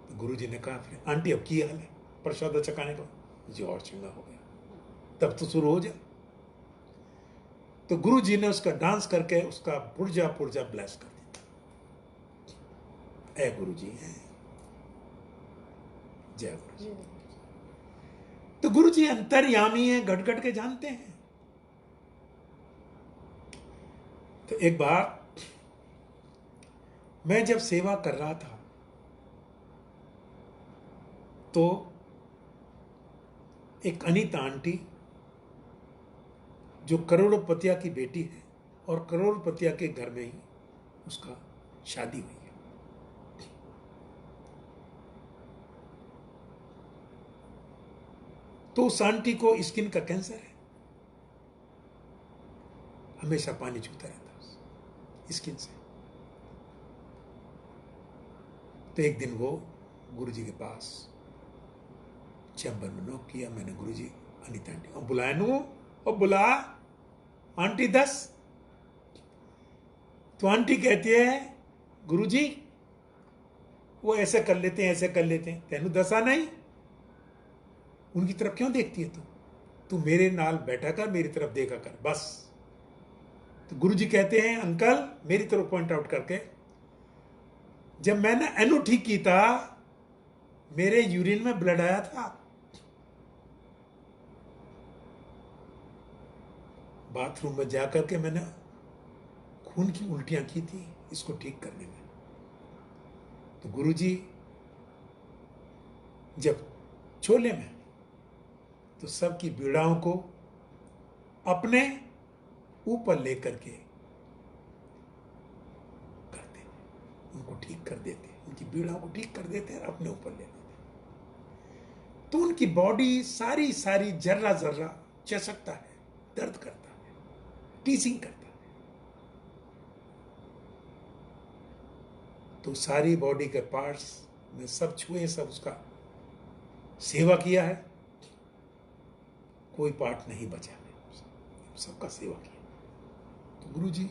Speaker 2: तो गुरुजी ने कहा, फिर आंटी अब की हाल है प्रसाद चखाने का? जी और चंगा हो गया, तब तो शुरू हो जाए. तो गुरुजी ने उसका डांस करके उसका पुर्जा पुर्जा ब्लेस कर दिया. ऐ गुरुजी है, जय गुरुजी. तो गुरुजी अंतर्यामी है, घट घट के जानते हैं. तो एक बार मैं जब सेवा कर रहा था, तो एक अनीता आंटी जो करोड़पतिया की बेटी है और करोड़पतिया के घर में ही उसका शादी हुई है। तो उस आंटी को स्किन का कैंसर है, हमेशा पानी चूता रहता है स्किन से। तो एक दिन वो गुरुजी के पास चैम्बर में नॉक किया। मैंने गुरुजी अनीता आंटी और बुलाया नू और बुला आंटी 10। तो आंटी कहती है गुरुजी वो ऐसे कर लेते हैं, ऐसे कर लेते हैं, तेनू दसा नहीं, उनकी तरफ क्यों देखती है तू मेरे नाल बैठा कर, मेरी तरफ देखा कर बस। तो गुरुजी कहते हैं अंकल मेरी तरफ पॉइंट आउट करके, जब मैंने एनु ठीक की था मेरे यूरिन में ब्लड आया था, बाथरूम में जाकर के मैंने खून की उल्टियां की थी इसको ठीक करने में। तो गुरुजी जब छोले में तो सबकी पीड़ाओं को अपने ऊपर लेकर के करते, उनको ठीक कर देते, उनकी पीड़ाओं को ठीक कर देते और अपने ऊपर ले लेते। तो उनकी बॉडी सारी सारी जर्रा जर्रा चसकता है, दर्द करता है, टीजिंग करता है। तो सारी बॉडी के पार्ट्स में सब छुए, सब उसका सेवा किया है, कोई पार्ट नहीं बचा है, सबका सेवा किया। तो गुरुजी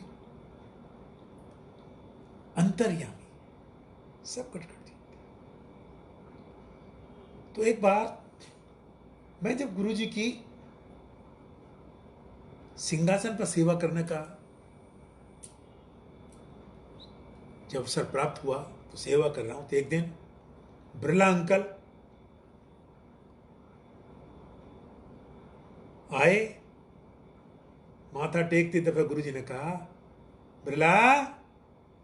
Speaker 2: अंतर्यामी, सब कट कर दिया। तो एक बार मैं जब गुरुजी की सिंहासन पर सेवा करने का जब अवसर प्राप्त हुआ तो सेवा कर रहा हूं, तो एक दिन बिरला अंकल आए, माथा टेकते दफे गुरुजी ने कहा बिरला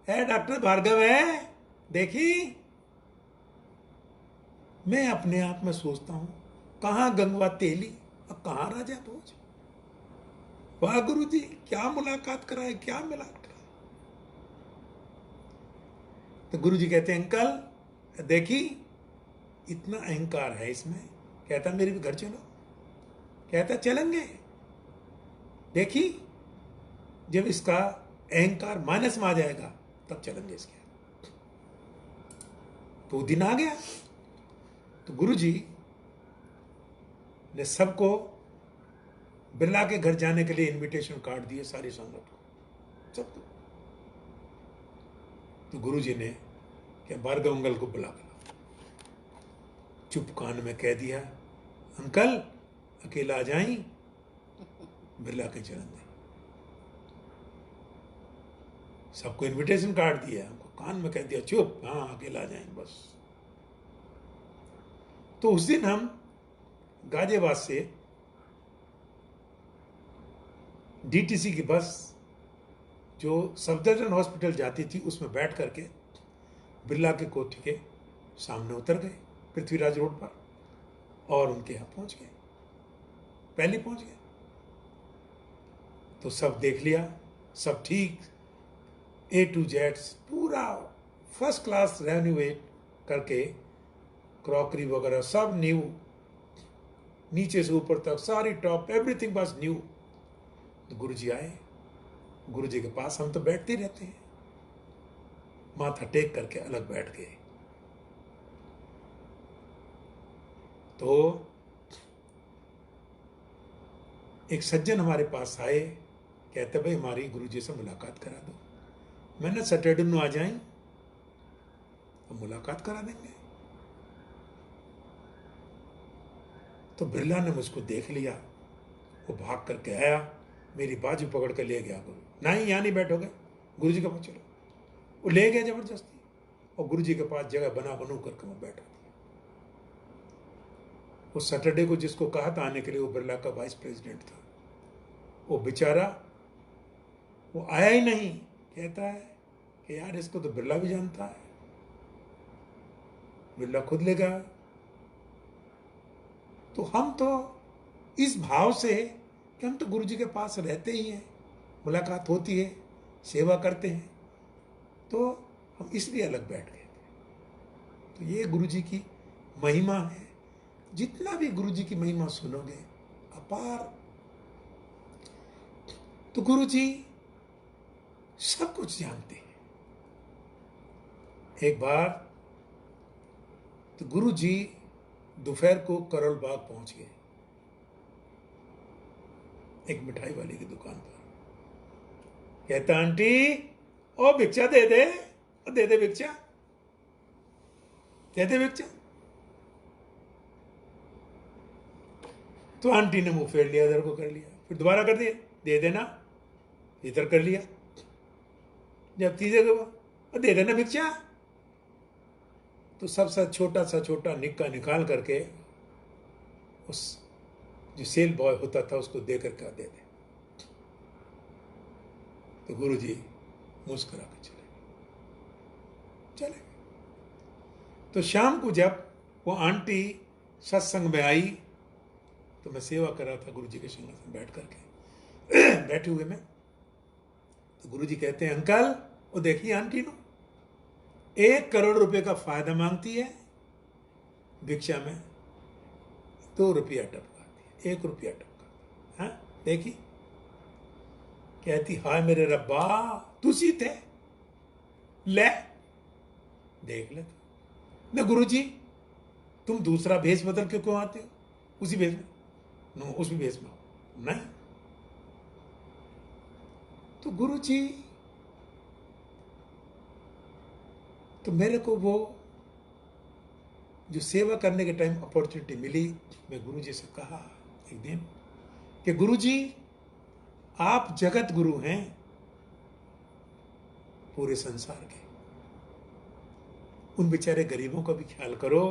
Speaker 2: है डॉक्टर भार्गव है, देखी। मैं अपने आप में सोचता हूं कहां गंगवा तेली और कहां राजा भोज। वाह गुरुजी क्या मुलाकात कराए, क्या मिला। तो गुरुजी कहते हैं अंकल देखी इतना अहंकार है इसमें। कहता मेरे भी घर चलो, कहता चलेंगे। देखी जब इसका अहंकार माइनस में आ जाएगा तब चलेंगे इसके। तो दिन आ गया तो गुरुजी ने सबको बिरला के घर जाने के लिए इनविटेशन कार्ड दिए, सारी संगत को, सबको। तो गुरुजी ने क्या भार्गव अंकल को बुला चुप कान में कह दिया अंकल अकेला आ जाई, बिरला के चलेंगे। सबको इनविटेशन कार्ड दिया, हमको कान में कह दिया चुप, हाँ अकेला आ जाएंगे बस। तो उस दिन हम गाजियाबाद से डीटीसी की बस जो सफदरजंग हॉस्पिटल जाती थी उसमें बैठ करके बिरला के कोठी के सामने उतर गए पृथ्वीराज रोड पर और उनके यहाँ पहुंच गए, पहले पहुंच गए। तो सब देख लिया, सब ठीक, A to Z पूरा फर्स्ट क्लास रेनोवेट करके, क्रॉकरी वगैरह सब न्यू, नीचे से ऊपर तक सारी टॉप एवरीथिंग बस न्यू। तो गुरुजी आए, गुरुजी के पास हम तो बैठते रहते हैं, माथा टेक करके अलग बैठ गए। तो एक सज्जन हमारे पास आए, कहते भाई हमारी गुरुजी से मुलाकात करा दो। मैंने सैटरडे को आ जाए तो मुलाकात करा देंगे। तो बिरला ने मुझको देख लिया, वो भाग करके आया, मेरी बाजू पकड़ कर ले गया। गुरु नहीं यहाँ नहीं बैठोगे, गुरुजी के पास चलो। वो ले गया जबरदस्ती और गुरुजी के पास जगह बना बनू करके मैं बैठा दिया। वो सैटरडे को जिसको कहा था आने के लिए वो बिरला का वाइस प्रेसिडेंट था, वो बेचारा वो आया ही नहीं। कहता है कि यार इसको तो बिरला भी जानता है। बिरला खुद ले गया। तो हम तो इस भाव से कि हम तो गुरु जी के पास रहते ही हैं, मुलाकात होती है, सेवा करते हैं, तो हम इसलिए अलग बैठ गए थे। तो ये गुरु जी की महिमा है। जितना भी गुरु जी की महिमा सुनोगे अपार। तो गुरु जी सब कुछ जानते हैं। एक बार तो गुरु जी दोपहर को करोल बाग पहुंच गए, एक मिठाई वाले की दुकान पर। कहता आंटी ओ भिक्षा दे दे, ओ दे दे भिक्षा, दे दे भिक्षा। तो आंटी ने मुंह फेर लिया, इधर को कर लिया, फिर दोबारा कर दिया, दे देना, इधर कर लिया। जब तीसरे को दे देना भिक्षा, तो सबसे छोटा सा छोटा निक्का निकाल करके उस जो सेल बॉय होता था उसको दे करके दे दे। तो गुरु जी मुस्कुरा के चले। तो शाम को जब वो आंटी सत्संग में आई तो मैं सेवा कर रहा था गुरु जी के सिंहासन बैठ करके बैठे हुए में। तो गुरु जी कहते हैं अंकल वो देखिए आंटी नो 1 करोड़ रुपए का फायदा मांगती है, भिक्षा में 2 रुपया टपकाती है, 1 रुपया टपका। हाँ देखी, कहती हाय मेरे रब्बा तुसी थे, ले देख ले न गुरु जी तुम दूसरा भेष बदल के क्यों आते हो, उसी भेष में नो, उसी भेष में नहीं। तो गुरु जी तो मेरे को वो जो सेवा करने के टाइम अपॉर्चुनिटी मिली, मैं गुरु जी से कहा एक दिन कि गुरु जी आप जगत गुरु हैं पूरे संसार के, उन बेचारे गरीबों का भी ख्याल करो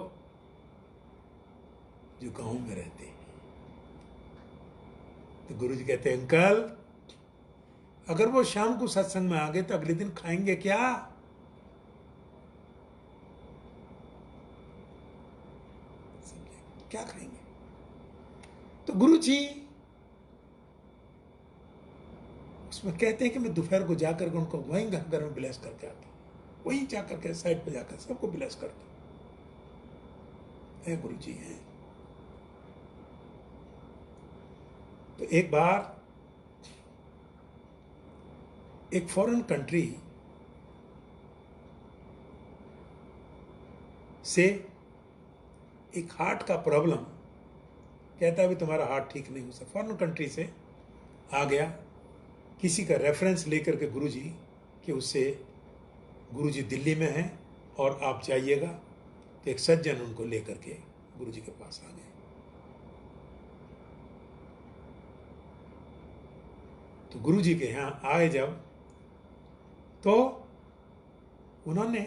Speaker 2: जो गांव में रहते हैं। तो गुरु जी कहते हैं अंकल अगर वो शाम को सत्संग में आ गए तो अगले दिन खाएंगे क्या? क्या खाएंगे? तो गुरु जी उसमें कहते हैं कि मैं दोपहर को जाकर के उनको वहीं घर में ब्लेस करके आता हूं, वहीं जाकर के साइड पे जाकर सबको ब्लेस करता हूं। गुरु जी हैं। तो एक बार एक फॉरेन कंट्री से एक हार्ट का प्रॉब्लम, कहता है भी तुम्हारा हार्ट ठीक नहीं हो सकता, फॉरेन कंट्री से आ गया, किसी का रेफरेंस लेकर के गुरुजी कि उससे गुरुजी दिल्ली में हैं और आप जाइएगा। तो एक सज्जन उनको लेकर के गुरुजी के पास आ गए। तो गुरुजी के यहाँ आए जब, तो उन्होंने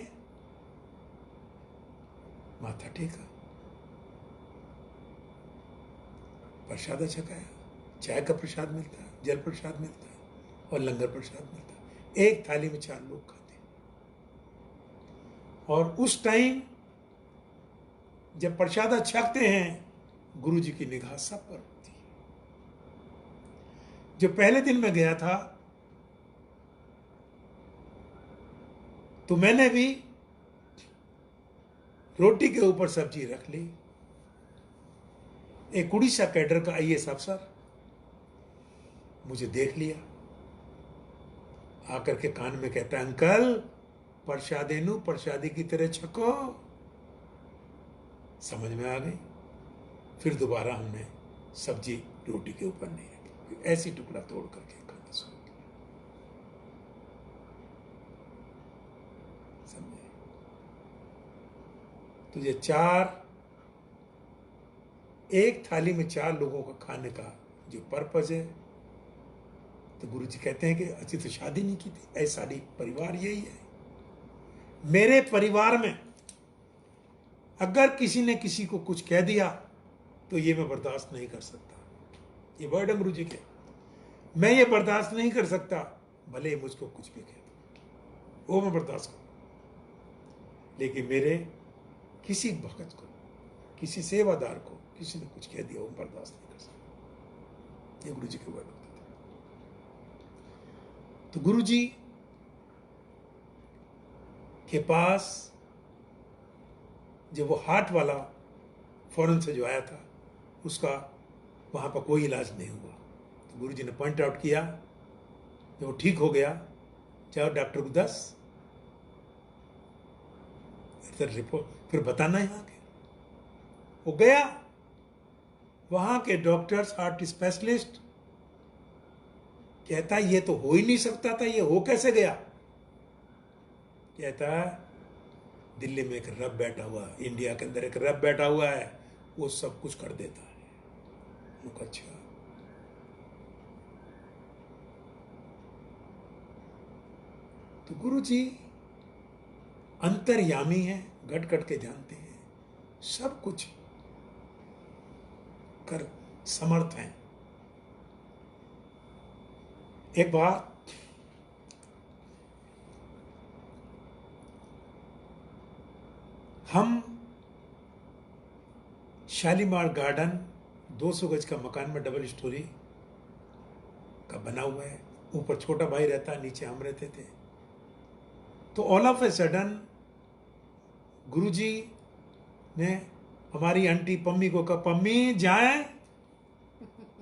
Speaker 2: माथा टेका, प्रसाद छकाया, चाय का प्रसाद मिलता है, जल प्रसाद मिलता है और लंगर प्रसाद मिलता है। एक थाली में 4 लोग खाते हैं। और उस टाइम जब प्रसाद छकते हैं गुरु जी की निगाह सब पर होती है। जो पहले दिन मैं गया था तो मैंने भी रोटी के ऊपर सब्जी रख ली। एक उड़ीसा कैडर का IAS अफसर मुझे देख लिया, आकर के कान में कहता है अंकल प्रसादेनु प्रसादी की तरह छको। समझ में आ गई। फिर दोबारा हमने सब्जी रोटी के ऊपर नहीं रखी, ऐसी टुकड़ा तोड़ करके खाना शुरू किया। समझे? तो ये 4 एक थाली में 4 लोगों का खाने का जो पर्पज है, तो गुरु जी कहते हैं कि अच्छी तो शादी नहीं की थी, ऐसा ही परिवार यही है। मेरे परिवार में अगर किसी ने किसी को कुछ कह दिया तो ये मैं बर्दाश्त नहीं कर सकता। ये वर्ड है गुरु जी के, मैं ये बर्दाश्त नहीं कर सकता, भले ही मुझको कुछ भी कह दो, वो मैं बर्दाश्त करूं। लेकिन मेरे किसी भक्त को, किसी सेवादार को किसी ने कुछ कह दिया, वो बर्दाश्त नहीं कर सकता। ये गुरु जी के वर्ड होते थे। तो गुरु जी के पास जब वो हार्ट वाला फॉरेन से जो आया था, उसका वहां पर कोई इलाज नहीं हुआ। तो गुरु जी ने पॉइंट आउट किया, जब वो ठीक हो गया, जाओ डॉक्टर को 10 रिपोर्ट फिर बताना यहाँ के। वो गया, वहां के डॉक्टर्स, हार्ट स्पेशलिस्ट कहता ये तो हो ही नहीं सकता था, ये हो कैसे गया? कहता दिल्ली में एक रब बैठा हुआ, इंडिया के अंदर एक रब बैठा हुआ है, वो सब कुछ कर देता है। अच्छा, तो गुरु जी अंतर्यामी है, घट घट के जानते हैं, सब कुछ कर समर्थ हैं। एक बार हम शालीमार गार्डन 200 गज का मकान में, डबल स्टोरी का बना हुआ है, ऊपर छोटा भाई रहता, नीचे हम रहते थे। तो ऑल ऑफ ए सडन गुरुजी ने हमारी आंटी पम्मी को कहा, पम्मी जाएं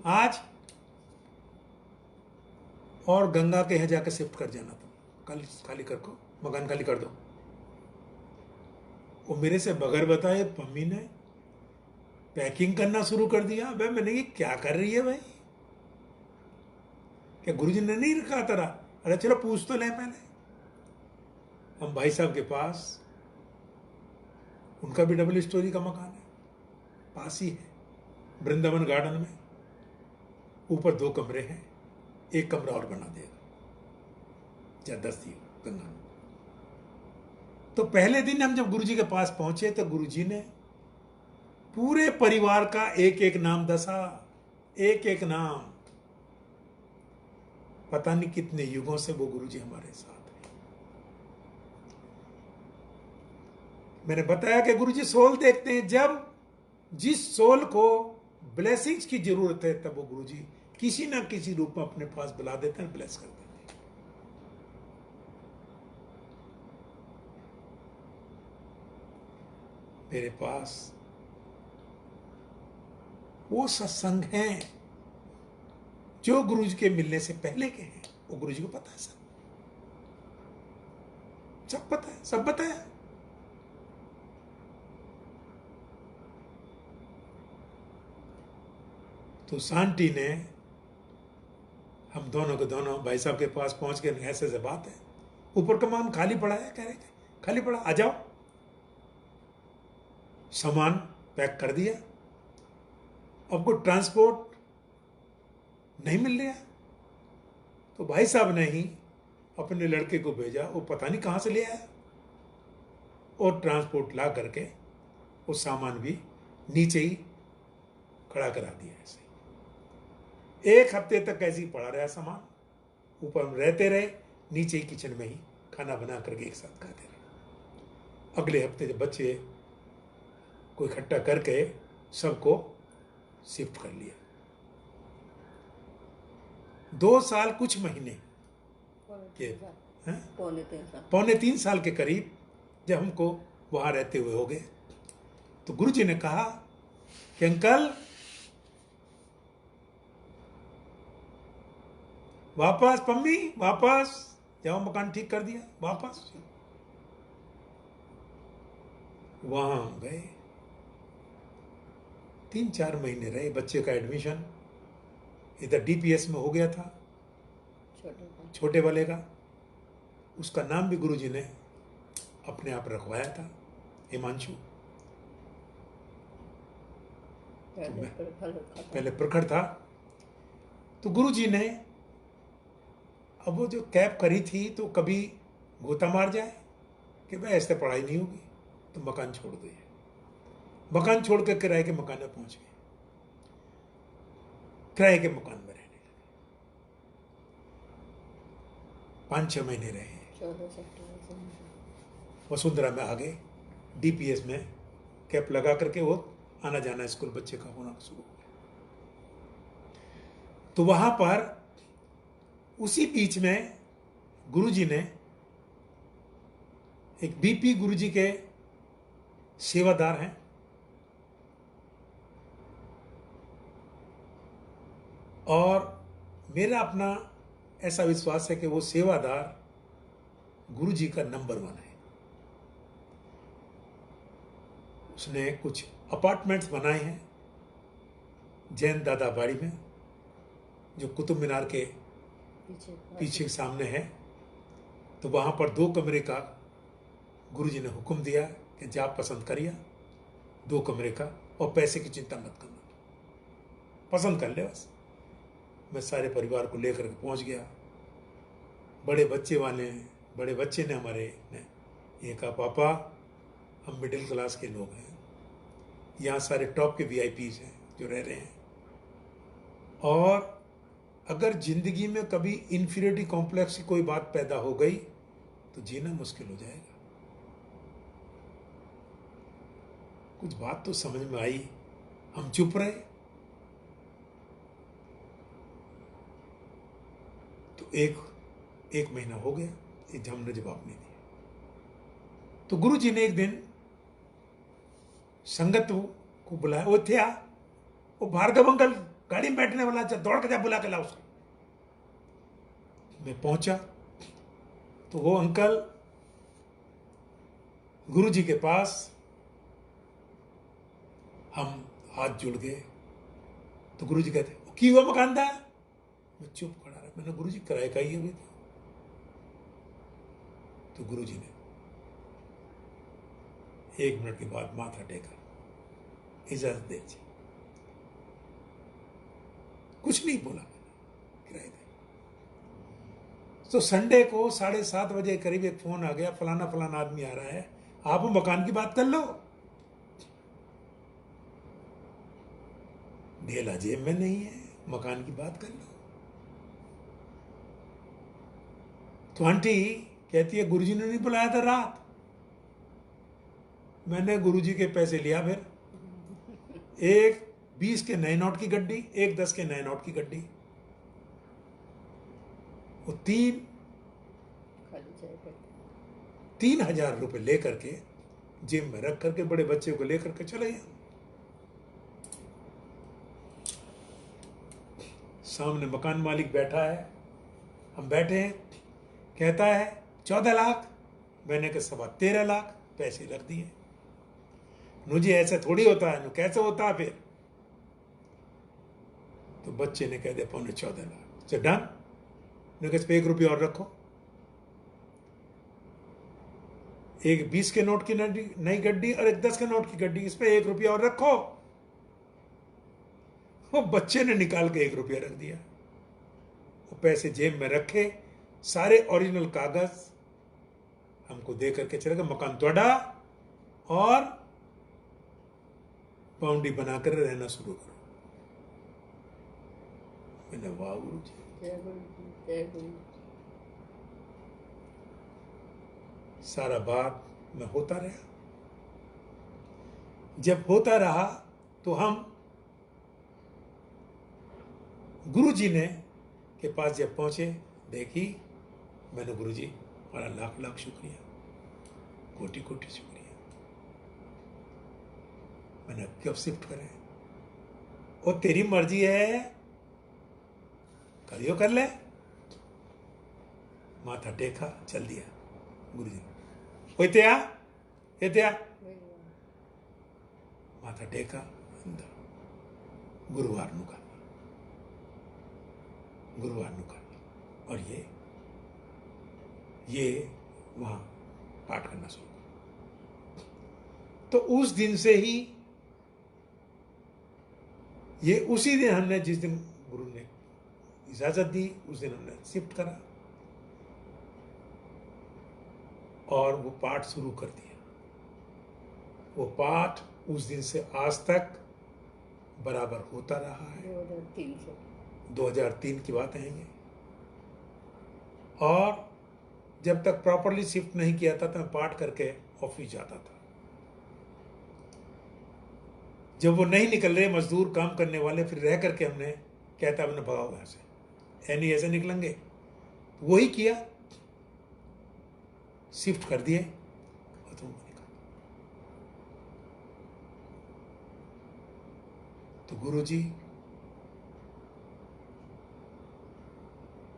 Speaker 2: आज और गंगा के यहाँ जाकर शिफ्ट कर जाना, तुम कल खाली कर को मकान खाली कर दो। वो मेरे से बगैर बताए पम्मी ने पैकिंग करना शुरू कर दिया। भाई मैंने ये क्या कर रही है भाई, क्या गुरुजी ने नहीं रखा तेरा? अरे चलो पूछ तो ले पहले। हम भाई साहब के पास, उनका भी डबल स्टोरी का मकान है, पास ही है, वृंदावन गार्डन में। ऊपर 2 कमरे हैं, 1 कमरा और बना देगा, जबरदस्ती गंगा। तो पहले दिन हम जब गुरुजी के पास पहुंचे तो गुरुजी ने पूरे परिवार का एक एक नाम दसा, एक एक नाम। पता नहीं कितने युगों से वो गुरुजी हमारे साथ हैं। मैंने बताया कि गुरुजी सोल देखते हैं, जब जिस सोल को ब्लेसिंग्स की जरूरत है तब वो गुरुजी किसी ना किसी रूप में अपने पास बुला देते हैं, ब्लेस कर देते हैं। मेरे पास वो सत्संग हैं जो गुरुजी के मिलने से पहले के हैं। वो गुरुजी को पता है, सब पता है, सब बताया। तो शांति ने हम दोनों के दोनों भाई साहब के पास पहुंच के ऐसे से बात है, ऊपर का मकान खाली पड़ा है, कह रहे खाली पड़ा, आ जाओ। सामान पैक कर दिया, अब कोई ट्रांसपोर्ट नहीं मिल रहा, तो भाई साहब ने ही अपने लड़के को भेजा, वो पता नहीं कहां से ले आया, और ट्रांसपोर्ट ला करके वो सामान भी नीचे ही खड़ा करा दिया। ऐसे 1 हफ्ते तक ऐसे ही पड़ा रहा सामान, ऊपर हम रहते रहे, नीचे ही किचन में ही खाना बना करके एक साथ खाते रहे। अगले हफ्ते जब बच्चे को इकट्ठा करके सबको शिफ्ट कर लिया। 2 साल कुछ महीने के, पौने 3 साल के करीब जब हमको वहां रहते हुए हो गए, तो गुरुजी ने कहा कि अंकल वापस, पम्मी वापस जाओ, मकान ठीक कर दिया, वापस। वहां गए, 3-4 महीने रहे। बच्चे का एडमिशन इधर डीपीएस में हो गया था, छोटे वाले का। उसका नाम भी गुरुजी ने अपने आप रखवाया था, हिमांशु। पहले प्रखर था। तो गुरुजी ने अब वो जो कैब करी थी, तो कभी गोता मार जाए कि भाई ऐसे पढ़ाई नहीं होगी, तो मकान छोड़ दो। मकान छोड़ कर किराए के मकान में पहुंच गए, किराए के मकान में रहने लगे। 5-6 महीने रहे, वसुंधरा में आ गए, डीपीएस में कैप लगा करके वो आना जाना स्कूल बच्चे का होना शुरू हो गया। तो वहां पर उसी बीच में गुरुजी ने एक बीपी गुरुजी के सेवादार हैं, और मेरा अपना ऐसा विश्वास है कि वो सेवादार गुरुजी का नंबर 1 है। उसने कुछ अपार्टमेंट्स बनाए हैं जैन दादाबाड़ी में, जो कुतुब मीनार के पीछे सामने है। तो वहां पर 2 कमरे का गुरुजी ने हुक्म दिया कि जा पसंद करिए 2 कमरे का, और पैसे की चिंता मत करना, पसंद कर ले बस। मैं सारे परिवार को लेकर के पहुंच गया। बड़े बच्चे ने हमारे ने ये कहा, पापा हम मिडिल क्लास के लोग हैं, यहाँ सारे टॉप के वीआईपीज हैं जो रह रहे हैं, और अगर जिंदगी में कभी इन्फीरियरिटी कॉम्प्लेक्स की कोई बात पैदा हो गई तो जीना मुश्किल हो जाएगा। कुछ बात तो समझ में आई, हम चुप रहे। तो एक महीना हो गया, ये हमने जवाब नहीं दिया। तो गुरुजी ने एक दिन संगत को बुलाया। वो थे वो भार्गव अंकल गाड़ी में बैठने वाला, दौड़ के जा बुला के ला उसको। मैं पहुंचा तो वो अंकल गुरुजी के पास, हम हाथ जुड़ गए। तो गुरुजी कहते, की हुआ मकान था? मैं चुप खड़ा रहा। मैंने, गुरुजी किराए का ही अभी। तो गुरुजी ने 1 मिनट के बाद माथा टेका, इजाजत दीजिए। कुछ नहीं बोला, किराए का। तो संडे को 7:30 बजे करीब एक फोन आ गया, फलाना फलाना आदमी आ रहा है, आप मकान की बात कर लो। ढेला जेब में नहीं है, मकान की बात कर लो। तो आंटी कहती है, गुरुजी ने नहीं बुलाया था रात। मैंने गुरुजी के पैसे लिया, फिर एक 20 के नए नोट की गड्डी, एक 10 के नए नोट की गड्डी, वो 3,000 रुपए लेकर के जेब में रख करके बड़े बच्चे को लेकर के चले गए। सामने मकान मालिक बैठा है, हम बैठे हैं। कहता है 14 लाख। मैंने कहा 13.25 लाख पैसे रख दिए। मुझे ऐसा थोड़ी होता है, कैसे होता है फिर? तो बच्चे ने कह दिया 14.25 लाख। तो डन। मैंने कहा 1 रुपया और रखो। एक 20 के नोट की नई गड्डी और एक 10 के नोट की गड्डी, इस पे 1 रुपया और रखो। वो बच्चे ने निकाल के 1 रुपया रख दिया। वो पैसे जेब में रखे, सारे ओरिजिनल कागज हमको दे करके चले गए। मकान तोड़ा और बाउंड्री बनाकर रहना शुरू करो। मैंने, वाह गुरुजी,
Speaker 1: जय गुरु।
Speaker 2: सारा बात में होता रहा। जब होता रहा तो हम गुरुजी ने के पास जब पहुंचे, देखी। मैंने, गुरुजी बड़ा लाख लाख शुक्रिया, कोटि कोटि शुक्रिया। मैंने, कब शिफ्ट करें? वो तेरी मर्जी है, करियो कर ले। माथा टेका, चल दिया। गुरुजी होते माथा टेका, अंदर गुरुवार नु करना, और ये वहां पाठ करना शुरू कर। तो उस दिन से ही, ये उसी दिन हमने, जिस दिन गुरु ने इजाजत दी, उस दिन हमने शिफ्ट करा और वो पाठ शुरू कर दिया। वो पाठ उस दिन से आज तक बराबर होता रहा है। 2003 की बात है ये। और जब तक प्रॉपरली शिफ्ट नहीं किया था तो मैं पाठ करके ऑफिस जाता था। जब वो नहीं निकल रहे मजदूर काम करने वाले, फिर रह करके हमने कहता अपने भगाओ यहाँ से, नहीं ऐसे निकलेंगे। तो वही किया, शिफ्ट कर दिए और तुम निकल। तो गुरुजी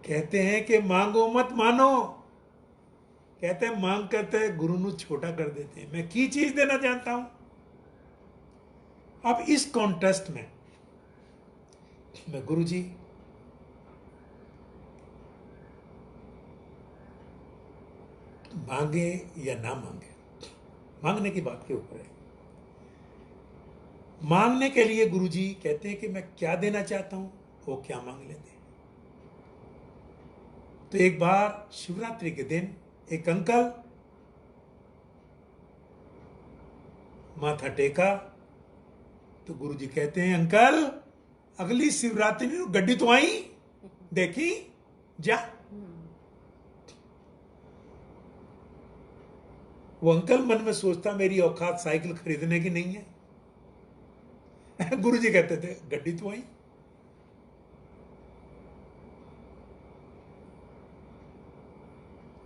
Speaker 2: कहते हैं कि मांगो मत मानो। कहते हैं मांग करते हैं गुरु नु छोटा कर देते हैं। मैं की चीज देना जानता हूं। अब इस कॉन्टेस्ट में मैं गुरुजी मांगे या ना मांगे, मांगने की बात के ऊपर है। मांगने के लिए गुरुजी कहते हैं कि मैं क्या देना चाहता हूं, वो क्या मांग लेते हैं। तो एक बार शिवरात्रि के दिन एक अंकल माथा टेका, तो गुरुजी कहते हैं अंकल अगली शिवरात्रि में गड्डी तो आई, देखी जा। वो अंकल मन में सोचता मेरी औकात साइकिल खरीदने की नहीं है। गुरुजी कहते थे गड्डी तो आई।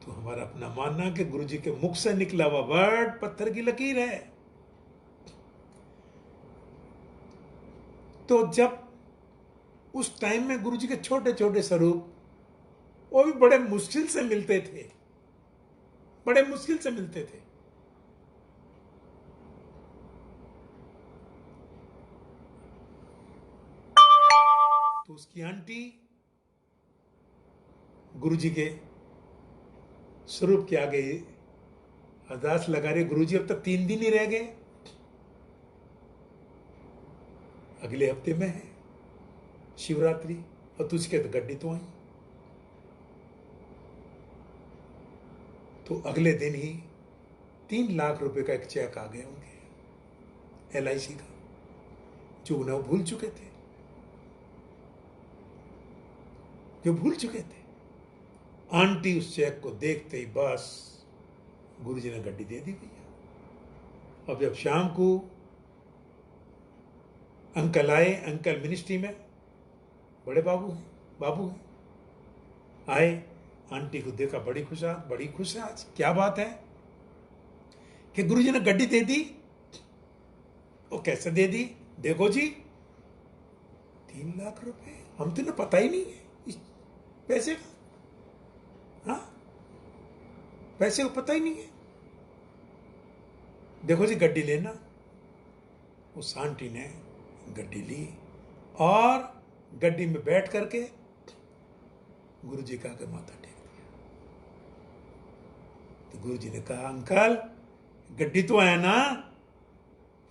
Speaker 2: तो हमारा अपना मानना कि गुरुजी के मुख से निकला हुआ वर्ड पत्थर की लकीर है। तो जब उस टाइम में गुरुजी के छोटे छोटे स्वरूप वो भी बड़े मुश्किल से मिलते थे, बड़े मुश्किल से मिलते थे। तो उसकी आंटी गुरुजी के स्वरूप के आगे अरदास लगा रहे, गुरुजी अब तक 3 दिन ही रह गए, अगले हफ्ते में है शिवरात्रि और तुझके तो गड्डी तो आई। तो अगले दिन ही 3 लाख रुपए का एक चेक आ गया उनके LIC का, जो उन्हें भूल चुके थे, जो भूल चुके थे। आंटी उस चेक को देखते ही बस गुरुजी ने गड्डी दे दी भैया। अब जब शाम को अंकल आए, अंकल मिनिस्ट्री में बड़े बाबू हैं, आए, आंटी को देखा, बड़ी खुश है आज, क्या बात है कि गुरुजी ने गड्डी दे दी। वो कैसे दे दी, देखो जी 3 लाख रुपए, हम तो पता ही नहीं है इस पैसे का, हाँ पैसे को पता ही नहीं है, देखो जी गड्डी लेना। उस आंटी ने गड्डी ली और गड्डी में बैठ करके गुरुजी का आगे माथा टेक दिया। तो गुरुजी ने कहा अंकल गड्डी तो आया ना,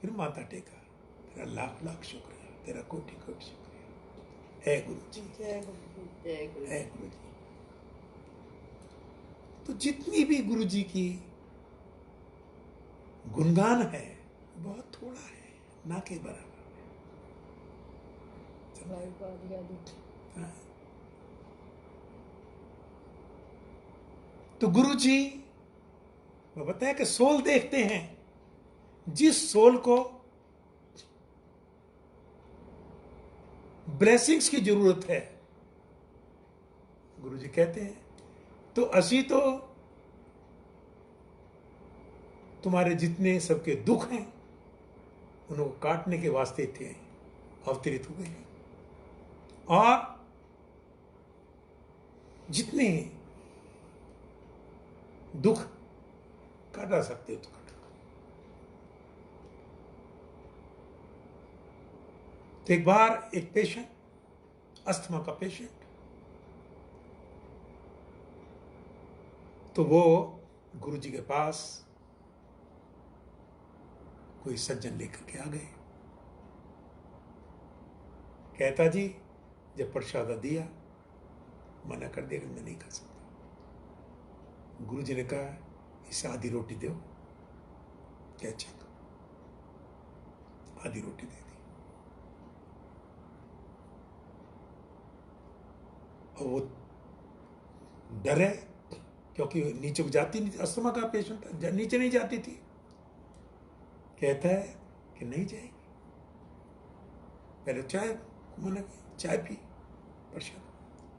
Speaker 2: फिर माथा टेका, तेरा लाख लाख शुक्रिया, तेरा कोटि कोटि शुक्रिया है गुरुजी,
Speaker 1: जय गुरुजी, जय गुरुजी।
Speaker 2: है गुरुजी। तो जितनी भी गुरुजी की गुणगान है बहुत थोड़ा है, ना के बराबर है। तो गुरुजी वो बताया कि सोल देखते हैं, जिस सोल को ब्लेसिंग्स की जरूरत है, गुरुजी कहते हैं तो असी तो तुम्हारे जितने सबके दुख हैं उनको काटने के वास्ते थे अवतरित हुए हैं, और जितने दुख काटा सकते हो तो काटो। तो एक बार एक पेशेंट, अस्थमा का पेशेंट, तो वो गुरुजी के पास कोई सज्जन लेकर के आ गए। कहता जी जब प्रसाद दिया मना कर दिया कि मैं नहीं खा सकता। गुरुजी ने कहा इसे आधी रोटी दो, क्या अच्छा, आधी रोटी दे दी। और वो डरे क्योंकि नीचे को जाती नहीं, अस्थमा का पेशेंट था, नीचे नहीं जाती थी। कहता है कि नहीं जाएगी, पहले चाय मना, चाय पी, परेशान।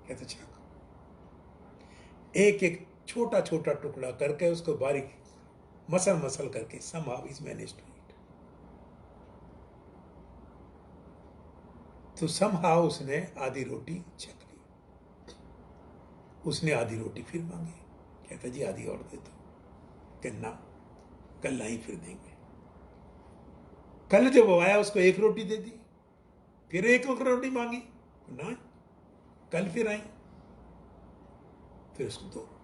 Speaker 2: कहते अच्छा, एक एक छोटा छोटा टुकड़ा करके उसको बारीक मसल करके somehow is managed to eat। तो somehow उसने आधी रोटी छक ली। उसने आधी रोटी फिर मांगी। कहता जी आधी और दे दो। कहना कल नहीं, फिर देंगे। कल जब वो आया उसको एक रोटी दे दी, फिर एक रोटी मांगी ना, कल फिर आई, फिर उसको 2 रोटी।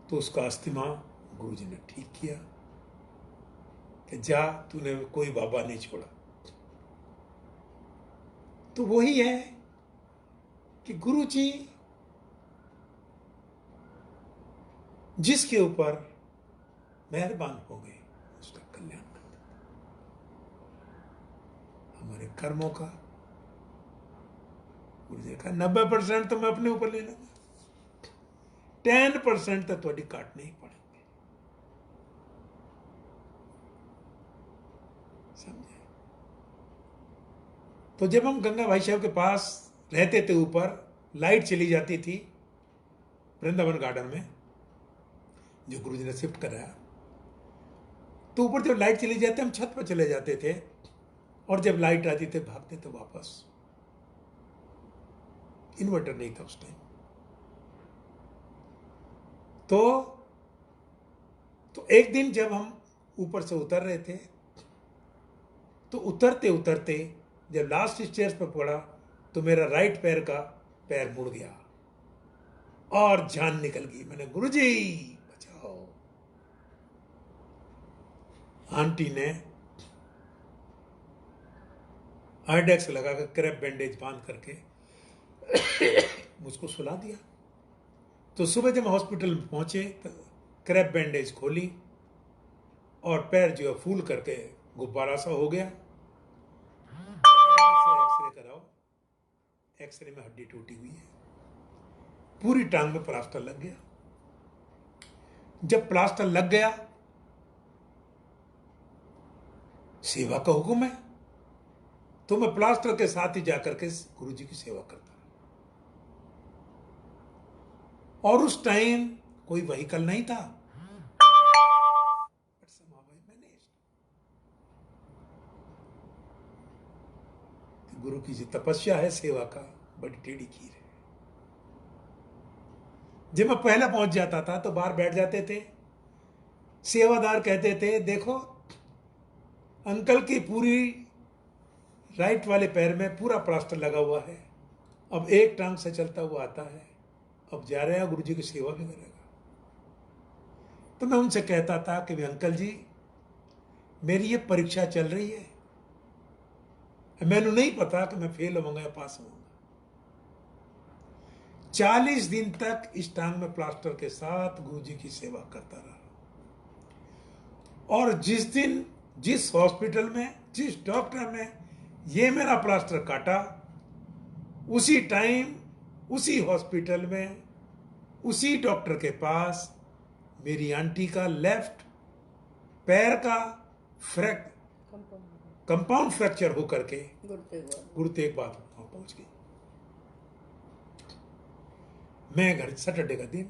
Speaker 2: तो उसका अस्थमा गुरुजी ने ठीक किया कि जा, तूने कोई बाबा नहीं छोड़ा। तो वही है कि गुरुजी जिसके ऊपर मेहरबान हो गए उसका कल्याण कर देते। हमारे कर्मों का गुरुजी ने कहा 90% तो मैं अपने ऊपर ले लूंगा, 10% तो थोड़ी काटने ही पड़ेंगे। समझे? तो जब हम गंगा भाई साहब के पास रहते थे, ऊपर लाइट चली जाती थी वृंदावन गार्डन में, जो गुरुजी ने शिफ्ट कराया, तो ऊपर जब लाइट चली जाती हम छत पर चले जाते थे, और जब लाइट आती थे भागते थे वापस। इन्वर्टर नहीं था उस टाइम। तो एक दिन जब हम ऊपर से उतर रहे थे, तो उतरते उतरते जब लास्ट स्टेज पर पड़ा तो मेरा राइट पैर का पैर मुड़ गया और जान निकल गई। मैंने गुरुजी बचाओ। आंटी ने आइडेक्स लगाकर क्रैप बैंडेज बांध करके मुझको सुला दिया। तो सुबह जब हॉस्पिटल में पहुंचे तो क्रैप बैंडेज खोली और पैर जो है फूल करके गुब्बारा सा हो गया। एक्सरे कराओ। एक्सरे में हड्डी टूटी हुई है, पूरी टांग में प्लास्टर लग गया। जब प्लास्टर लग गया, सेवा का हुक्म है, तो मैं प्लास्टर के साथ ही जाकर के गुरुजी की सेवा करता। और उस टाइम कोई व्हीकल नहीं था, गुरु की जो तपस्या है सेवा का, बड़ी टेढ़ी कीर है। जब मैं पहले पहुंच जाता था तो बाहर बैठ जाते थे, सेवादार कहते थे देखो अंकल की पूरी राइट वाले पैर में पूरा प्लास्टर लगा हुआ है, अब एक टांग से चलता हुआ आता है, अब जा रहे हैं गुरु जी की सेवा भी करेगा। तो मैं उनसे कहता था कि अंकल जी मेरी ये परीक्षा चल रही है, मैंने नहीं पता कि मैं फेल होऊंगा या पास होऊंगा। 40 दिन तक इस टांग में प्लास्टर के साथ गुरुजी की सेवा करता रहा। और जिस दिन जिस हॉस्पिटल में जिस डॉक्टर ने ये मेरा प्लास्टर काटा, उसी टाइम उसी हॉस्पिटल में उसी डॉक्टर के पास मेरी आंटी का लेफ्ट पैर का कंपाउंड फ्रैक्चर होकर के गुरु तेग बहादुर पहुंच गई। मैं घर सैटरडे का दिन,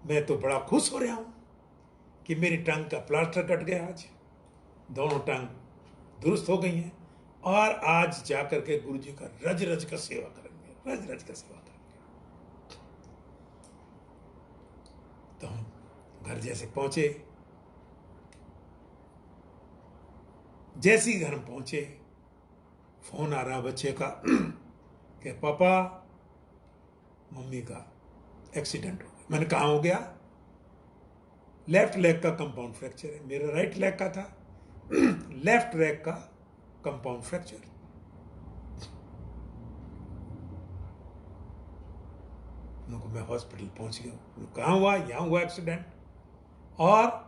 Speaker 2: मैं तो बड़ा खुश हो रहा हूं कि मेरी टांग का प्लास्टर कट गया, आज दोनों टांग दुरुस्त हो गई हैं, और आज जाकर के गुरु जी का रज रज का सेवा करेंगे, रज रज का सेवा करेंगे। तो हम घर जैसे पहुंचे, जैसे ही घर में पहुंचे फोन आ रहा बच्चे का कि पापा मम्मी का एक्सीडेंट हो गया। मैंने कहा हो गया? लेफ्ट लेग का कंपाउंड फ्रैक्चर है। मेरा राइट लेग का था, लेफ्ट लेग का कंपाउंड फ्रैक्चर। उनको मैं हॉस्पिटल पहुंच गया। कहाँ हुआ? यहां हुआ एक्सीडेंट। और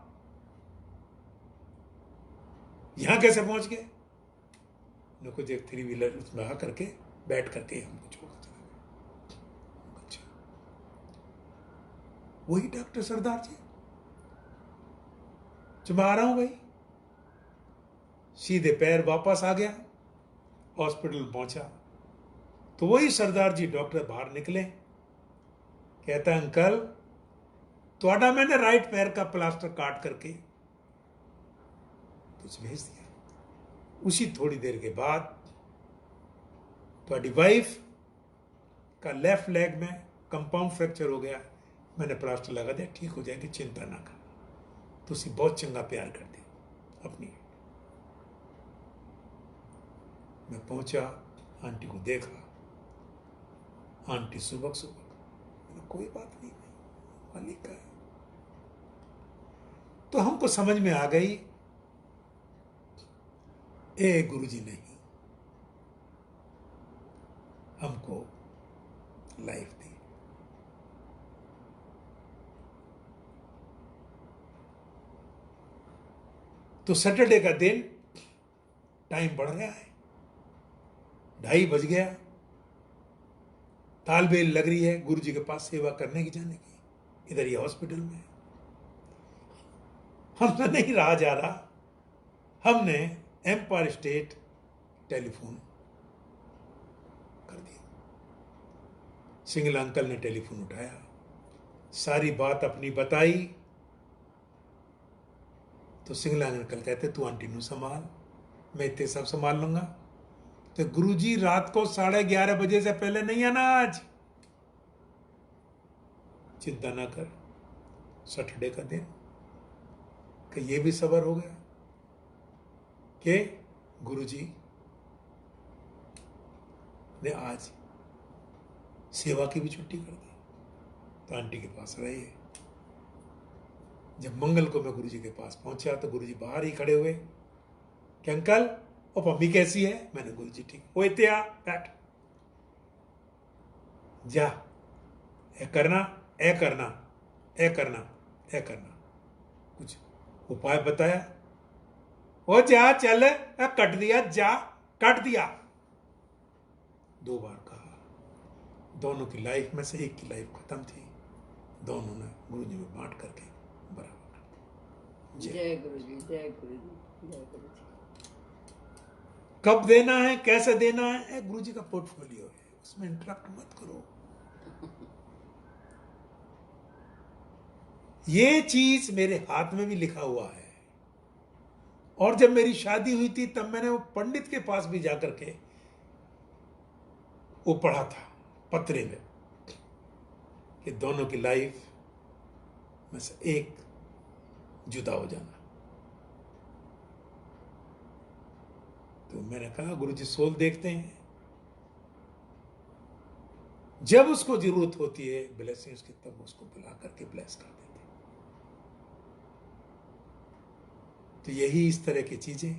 Speaker 2: यहां कैसे पहुंच गए? उनको जो 3 व्हीलर उसमें आ करके बैठ करके हमको छोड़ चला गया। अच्छा, वही डॉक्टर सरदार जी जो मैं आ रहा हूं भाई, सीधे पैर वापस आ गया, हॉस्पिटल पहुंचा तो वही सरदार जी डॉक्टर बाहर निकले, कहता है अंकल थोड़ा मैंने राइट पैर का प्लास्टर काट करके कुछ भेज दिया। उसी थोड़ी देर के बाद थोड़ी वाइफ का लेफ्ट लेग में कंपाउंड फ्रैक्चर हो गया, मैंने प्लास्टर लगा दिया, ठीक हो जाएगी, चिंता ना कर। तो उसी बहुत चंगा प्यार कर दिया अपनी। मैं पहुंचा, आंटी को देखा, आंटी सुबह सुबह, कोई बात नहीं मालिक का। तो हमको समझ में आ गई, ए गुरुजी नहीं हमको लाइफ दी। तो सैटरडे का दिन, टाइम बढ़ गया है, 2:30 बज गया, तालबेल लग रही है गुरुजी के पास सेवा करने की, जाने की। इधर ये हॉस्पिटल में हमसे नहीं रहा जा रहा, हमने एम्पायर स्टेट टेलीफोन कर दिया। सिंगला अंकल ने टेलीफोन उठाया, सारी बात अपनी बताई। तो सिंगला अंकल कहते तू आंटी नू संभाल, मैं इतने सब संभाल लूंगा। तो गुरुजी रात को 11:30 बजे से पहले नहीं आना आज, चिंता ना कर। सैटरडे का दिन कि ये भी सबर हो गया कि गुरुजी ने आज सेवा की भी छुट्टी कर दी। तो आंटी के पास रही। जब मंगल को मैं गुरुजी के पास पहुंचा तो गुरुजी बाहर ही खड़े हुए कि अंकल और मम्मी कैसी है? मैंने गुरुजी ठीक। वो इत्या बैठ, जा ए करना ए करना ए करना ए करना, कुछ उपाय बताया। वो जा चल, कट दिया, जा कट दिया, 2 बार कहा। दोनों की लाइफ में से एक की लाइफ खत्म थी, दोनों ने गुरुजी में बांट करके बराबर।
Speaker 1: जय गुरुजी, जय गुरुजी, जय गुरुजी।
Speaker 2: कब देना है, कैसे देना है, गुरुजी का पोर्टफोलियो है, उसमें इंटरप्ट मत करो। ये चीज मेरे हाथ में भी लिखा हुआ है। और जब मेरी शादी हुई थी तब मैंने वो पंडित के पास भी जाकर के वो पढ़ा था पत्रे में कि दोनों की लाइफ में से एक जुदा हो जाना। तो मैंने कहा गुरुजी सोल देखते हैं, जब उसको जरूरत होती है ब्लेसिंग्स की, तब उसको बुला करके ब्लेस कर देते। तो यही इस तरह की चीजें,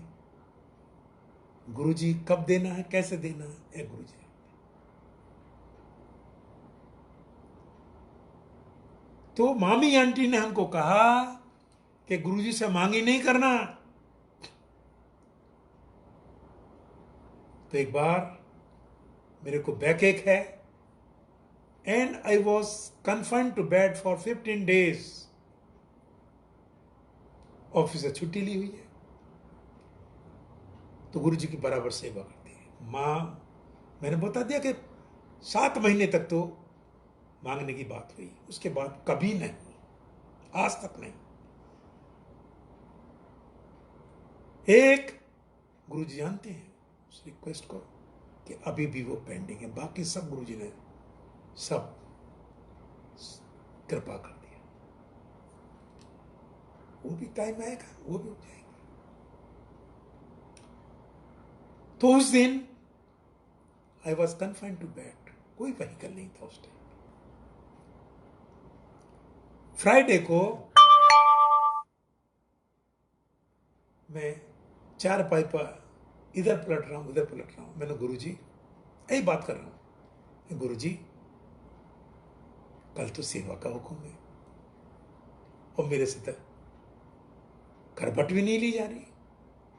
Speaker 2: गुरुजी कब देना है, कैसे देना है, गुरुजी। तो मामी आंटी ने हमको कहा कि गुरुजी से मांगी नहीं करना। तो एक बार मेरे को बैकएक है and I was confined to bed for 15 days। Office से छुट्टी ली हुई है। तो गुरुजी की बराबर सेवा करती है माँ। मैंने बता दिया कि 7 महीने तक तो मांगने की बात हुई, उसके बाद कभी नहीं, आज तक नहीं। एक गुरुजी जानते हैं उस रिक्वेस्ट को कि अभी भी वो पेंडिंग है, बाकी सब गुरुजी ने सब कृपा कर दिया। वो भी टाइम आएगा, वो भी हो जाएगा। तो उस दिन I was confined to bed, कोई व्हीकल नहीं था उस टाइम। फ्राइडे को मैं 4 पाई पर इधर पलट रहा हूं, उधर पलट रहा हूं। मैंने गुरुजी यही बात कर रहा हूं, गुरुजी कल तो सेवा का हुक्म है और मेरे से तो करबट भी नहीं ली जा रही,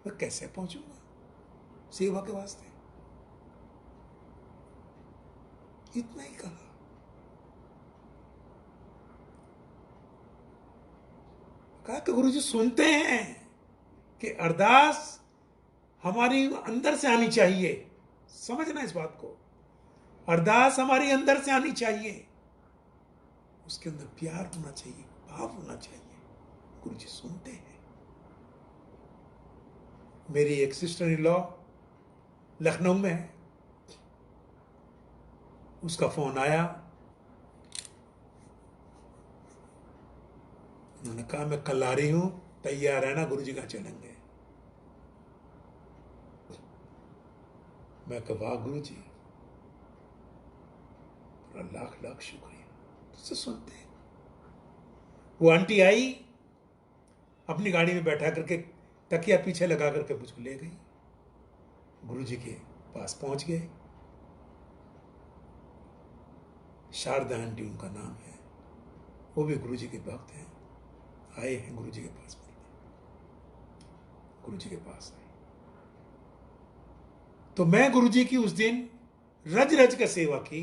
Speaker 2: मैं कैसे पहुंचूंगा सेवा के वास्ते। इतना ही कहा। कहा कि गुरुजी सुनते हैं कि अरदास हमारी अंदर से आनी चाहिए, समझना इस बात को। अरदास हमारी अंदर से आनी चाहिए, उसके अंदर प्यार होना चाहिए, भाव होना चाहिए। गुरु जी सुनते हैं। मेरी एक सिस्टर इन लॉ लखनऊ में है, उसका फोन आया, उन्होंने कहा मैं कल आ रही हूं, तैयार है ना, गुरु जी का चलेंगे। मैं कहा वाह गुरु जी, लाख लाख शुक्रिया, तुझसे सुनते हैं। वो आंटी आई, अपनी गाड़ी में बैठा करके तकिया पीछे लगा करके मुझको ले गई, गुरु जी के पास पहुंच गए। शारदा आंटी उनका नाम है, वो भी गुरु जी के भक्त हैं, आए हैं गुरु जी के पास मिलने। गुरु जी के पास आए तो मैं गुरु जी की उस दिन रज रज कर सेवा की।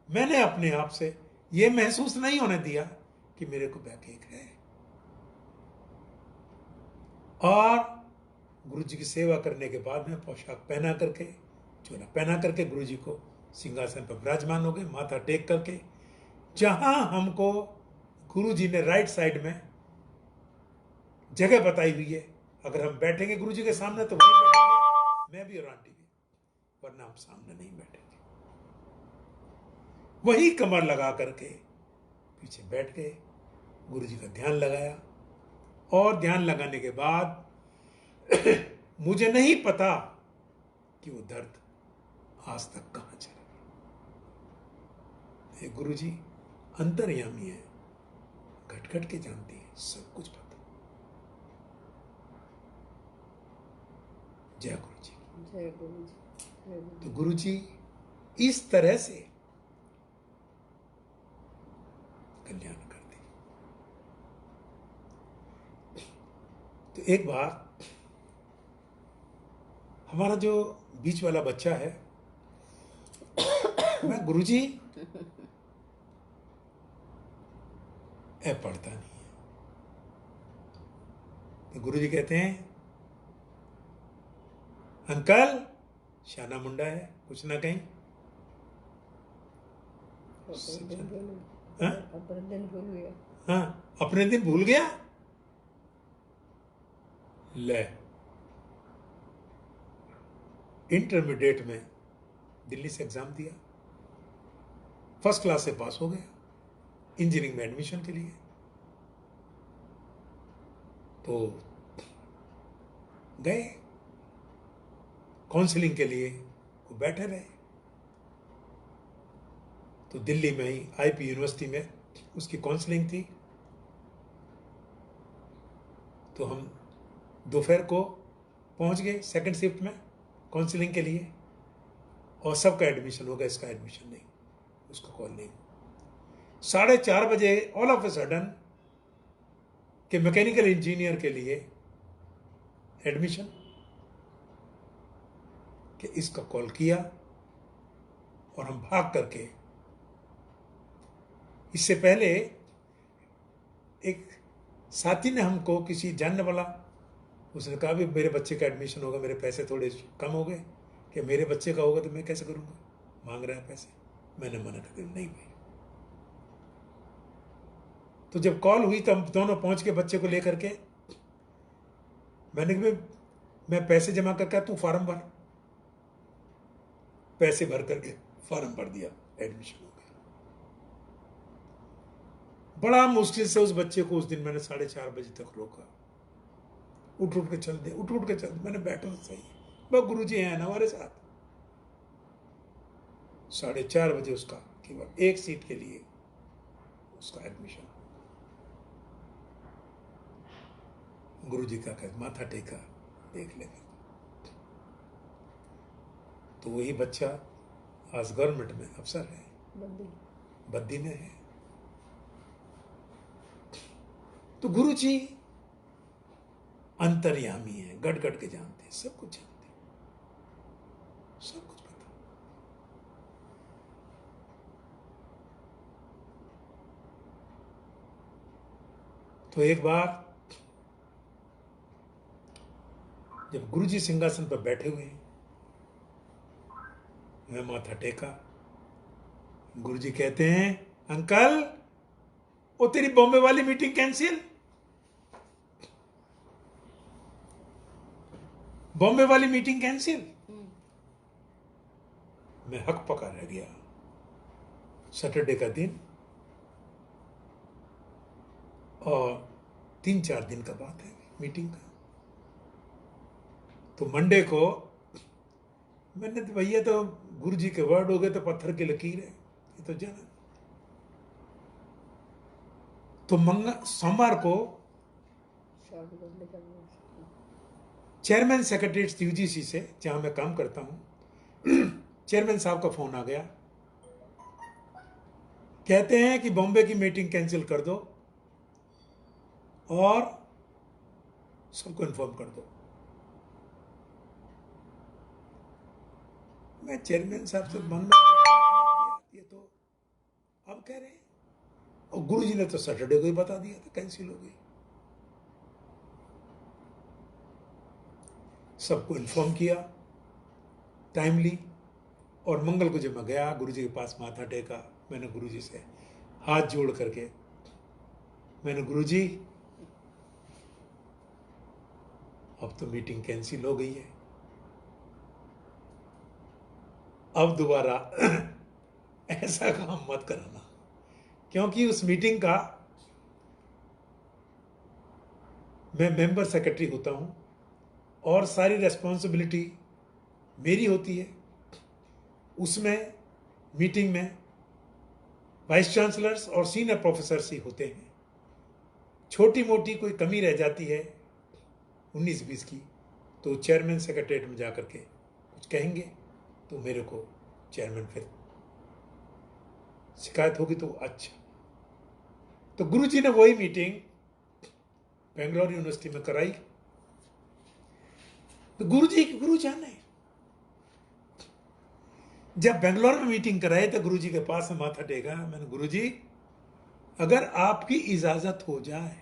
Speaker 2: मैंने अपने आप से यह महसूस नहीं होने दिया कि मेरे को बैकएक है। और गुरु जी की सेवा करने के बाद में पोशाक पहना करके, चोला पहना करके गुरु जी को सिंहासन पर विराजमान हो गए, माथा टेक करके। जहां हमको गुरु जी ने राइट साइड में जगह बताई हुई है, अगर हम बैठेंगे गुरु जी के सामने तो वहीं बैठेंगे, मैं भी और आंटी भी, वरना हम सामने नहीं बैठेंगे। वही कमर लगा करके पीछे बैठ गए, गुरु जी का ध्यान लगाया। और ध्यान लगाने के बाद मुझे नहीं पता कि वो दर्द आज तक कहां चला गया। गुरु जी अंतर्यामी है, घट घट के जानती है, सब कुछ पता। जय गुरु जी।
Speaker 1: जय गुरु जी, जय गुरु जी।
Speaker 2: तो गुरु जी इस तरह से कल्याण करते। तो एक बार हमारा जो बीच वाला बच्चा है, मैं गुरु जी पढ़ता नहीं है, तो गुरु जी कहते हैं अंकल शाना मुंडा है, कुछ ना कहीं।
Speaker 1: अपने दिन भूल गया।
Speaker 2: हाँ, अपने दिन भूल गया। ले, इंटरमीडिएट में दिल्ली से एग्जाम दिया, फर्स्ट क्लास से पास हो गया, इंजीनियरिंग में एडमिशन के लिए। तो गए काउंसलिंग के लिए, वो बैठे रहे। तो दिल्ली में ही आईपी यूनिवर्सिटी में उसकी काउंसलिंग थी। तो हम दोपहर को पहुंच गए सेकंड शिफ्ट में काउंसलिंग के लिए, और सबका एडमिशन हो गया, इसका एडमिशन नहीं, उसका कॉल नहीं। 4:30 बजे ऑल ऑफ ए सडन कि मैकेनिकल इंजीनियर के लिए एडमिशन, कि इसका कॉल किया। और हम भाग करके, इससे पहले एक साथी ने हमको, किसी जानने वाला, उसने कहा भी मेरे बच्चे का एडमिशन होगा, मेरे पैसे थोड़े कम हो गए, कि मेरे बच्चे का होगा तो मैं कैसे करूंगा, मांग रहा है पैसे। मैंने मना कर दिया, नहीं भाई। तो जब कॉल हुई तो हम दोनों पहुंच के बच्चे को लेकर के, मैंने कहा मैं पैसे जमा करके, तू फॉर्म भर। पैसे भर करके फॉर्म भर दिया, एडमिशन हो गया। बड़ा मुश्किल से उस बच्चे को उस दिन मैंने 4:30 बजे तक रोका। उठ उठ के चल दे, उठ उठ के चल दे। मैंने बैठो तो सही, बस गुरु जी हैं ना हमारे साथ। 4:30 बजे उसका केवल एक सीट के लिए उसका एडमिशन। गुरु जी का माथा टेका, देख ले। तो वही बच्चा आज गवर्नमेंट में अफसर है, बद्दी में है। तो गुरु जी अंतर्यामी है, गट गट के जानते हैं, सब कुछ जानते हैं, सब कुछ पता। तो एक बार जब गुरु जी सिंहासन पर बैठे हुए हैं, मैं माथा टेका। गुरुजी कहते हैं, अंकल वो तेरी बॉम्बे वाली मीटिंग कैंसिल, बॉम्बे वाली मीटिंग कैंसिल। मैं हक पका रह गया। सैटरडे का दिन और 3-4 दिन का बात है मीटिंग का। तो मंडे को मैंने तो भैया तो गुरु जी के वर्ड हो गए तो पत्थर की लकीर है, ये तो जाना। तो सोमवार को चेयरमैन सेक्रेटरीट यूजीसी से, जहां मैं काम करता हूं, चेयरमैन साहब का फोन आ गया। कहते हैं कि बॉम्बे की मीटिंग कैंसिल कर दो और सबको इन्फॉर्म कर दो। मैं चेयरमैन साहब से मन में, ये तो अब कह रहे हैं, और गुरुजी ने तो सैटरडे को ही बता दिया था कैंसिल हो गई। सबको इन्फॉर्म किया टाइमली। और मंगल को जब मैं गया गुरुजी के पास, माथा टेका, मैंने गुरुजी से हाथ जोड़ करके, मैंने गुरुजी अब तो मीटिंग कैंसिल हो गई है, अब दोबारा ऐसा काम मत कराना, क्योंकि उस मीटिंग का मैं मेंबर सेक्रेटरी होता हूं और सारी रेस्पॉन्सिबिलिटी मेरी होती है। उसमें मीटिंग में वाइस चांसलर्स और सीनियर प्रोफेसर्स ही होते हैं। छोटी मोटी कोई कमी रह जाती है 19-20 की, तो चेयरमैन सेक्रेटरीट में जाकर के कुछ कहेंगे तो मेरे को चेयरमैन फिर शिकायत होगी तो अच्छा। तो गुरुजी ने वही मीटिंग बेंगलोर यूनिवर्सिटी में कराई। तो गुरु जाने, जब बेंगलोर में मीटिंग कराई तो गुरुजी के पास में माथा टेका। मैंने, गुरुजी अगर आपकी इजाजत हो जाए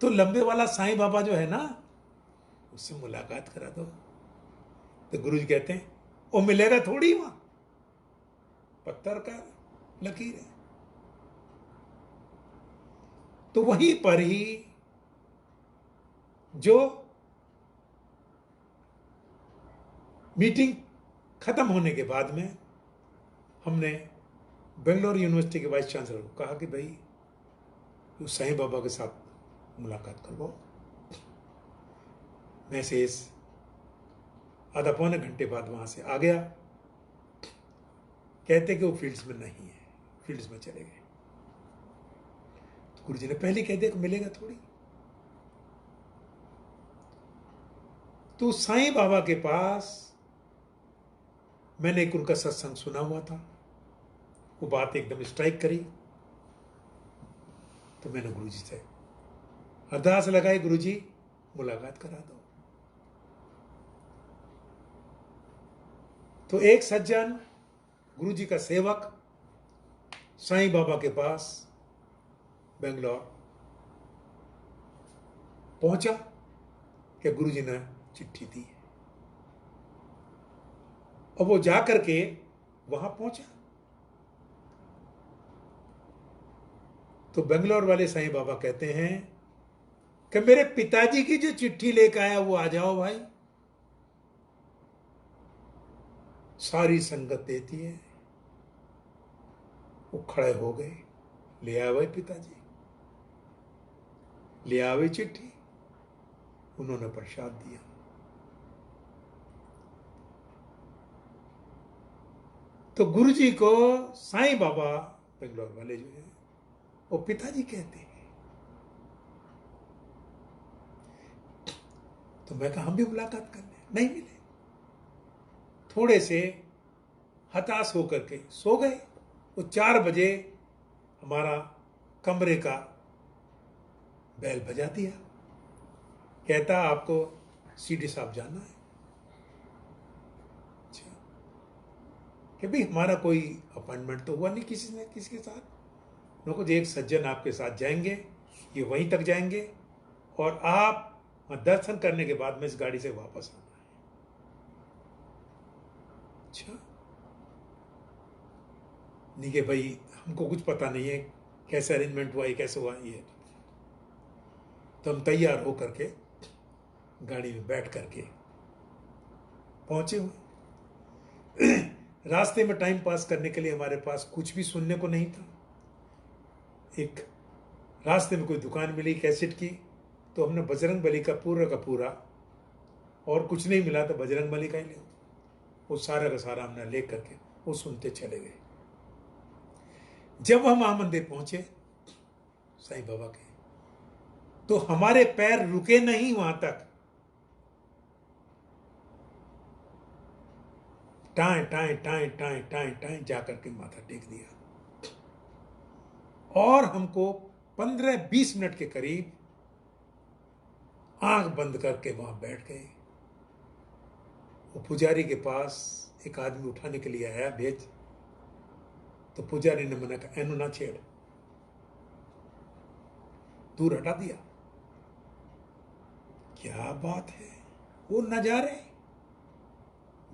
Speaker 2: तो लंबे वाला साईं बाबा जो है ना, उससे मुलाकात करा दो। तो गुरुजी कहते हैं, वो मिलेगा थोड़ी वहां, पत्थर का लकीर है। तो वहीं पर ही जो मीटिंग खत्म होने के बाद में हमने बेंगलोर यूनिवर्सिटी के वाइस चांसलर को कहा कि भाई उस साईं बाबा के साथ मुलाकात करवाओ। मैसेज आधा पौने घंटे बाद वहां से आ गया। कहते कि वो फील्ड्स में नहीं है, फील्ड्स में चले गए। तो गुरुजी ने पहले कह दिया कि मिलेगा थोड़ी। तो साईं बाबा के पास मैंने एक उनका सत्संग सुना हुआ था, वो बात एकदम स्ट्राइक करी। तो मैंने गुरुजी से अरदास लगाई, गुरुजी मुलाकात करा दो। तो एक सज्जन, गुरुजी का सेवक, साईं बाबा के पास बेंगलोर पहुंचा कि गुरुजी ने चिट्ठी दी है। और वो जाकर के वहां पहुंचा तो बेंगलोर वाले साईं बाबा कहते हैं कि मेरे पिताजी की जो चिट्ठी लेकर आया वो आ जाओ भाई। सारी संगत देती है। वो खड़े हो गए, ले आए भाई पिताजी, ले आवे चिट्ठी। उन्होंने प्रसाद दिया। तो गुरुजी को साईं बाबा बेंगलोर वाले जो है वो पिताजी कहते हैं। तो मैं कहा हम भी मुलाकात कर लें, नहीं मिले। थोड़े से हताश होकर के सो गए। वो 4 बजे हमारा कमरे का बेल बजा दिया। कहता आपको सीडी साहब जाना है। अच्छा, कि भाई हमारा कोई अपॉइंटमेंट तो हुआ नहीं किसी ने किसी के साथ। लोगों एक सज्जन आपके साथ जाएंगे, ये वहीं तक जाएंगे और आप दर्शन करने के बाद में इस गाड़ी से वापस आना है। नहीं कि भाई हमको कुछ पता नहीं है कैसे अरेंजमेंट हुआ, ये कैसे हुआ ये। तो हम तैयार हो करके गाड़ी में बैठ करके पहुंचे हुए। रास्ते में टाइम पास करने के लिए हमारे पास कुछ भी सुनने को नहीं था। एक रास्ते में कोई दुकान मिली कैसेट की, तो हमने बजरंग बली का पूरा, और कुछ नहीं मिला तो बजरंग बली का ही ले, वो सारा का सारा हमने ले करके वो सुनते चले गए। जब हम वहां मंदिर पहुंचे साईं बाबा के, तो हमारे पैर रुके नहीं वहां तक। टाएं टाएं टाएं टाएं टाएं टाएं जाकर के माथा टेक दिया, और हमको 15-20 मिनट के करीब आंख बंद करके वहां बैठ गए। वो पुजारी के पास एक आदमी उठाने के लिए आया, भेज। तो पुजारी ने मना कहा, एनु ना छेड़, दूर हटा दिया। क्या बात है, वो नजारे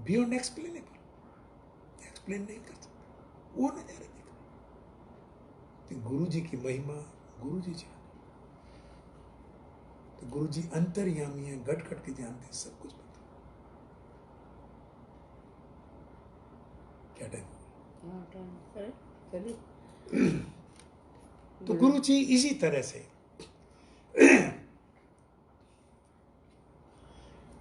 Speaker 2: बियॉन्ड एक्सप्लेनेबल, एक्सप्लेन नहीं कर सकते, वो नजारे दिख रहे। तो गुरु जी की महिमा गुरु जी जाने। तो गुरु जी अंतर्यामी है, घट घट के जानते हैं, सब कुछ पता। क्या टाइम?
Speaker 1: चलिए।
Speaker 2: तो गुरु जी इसी तरह से,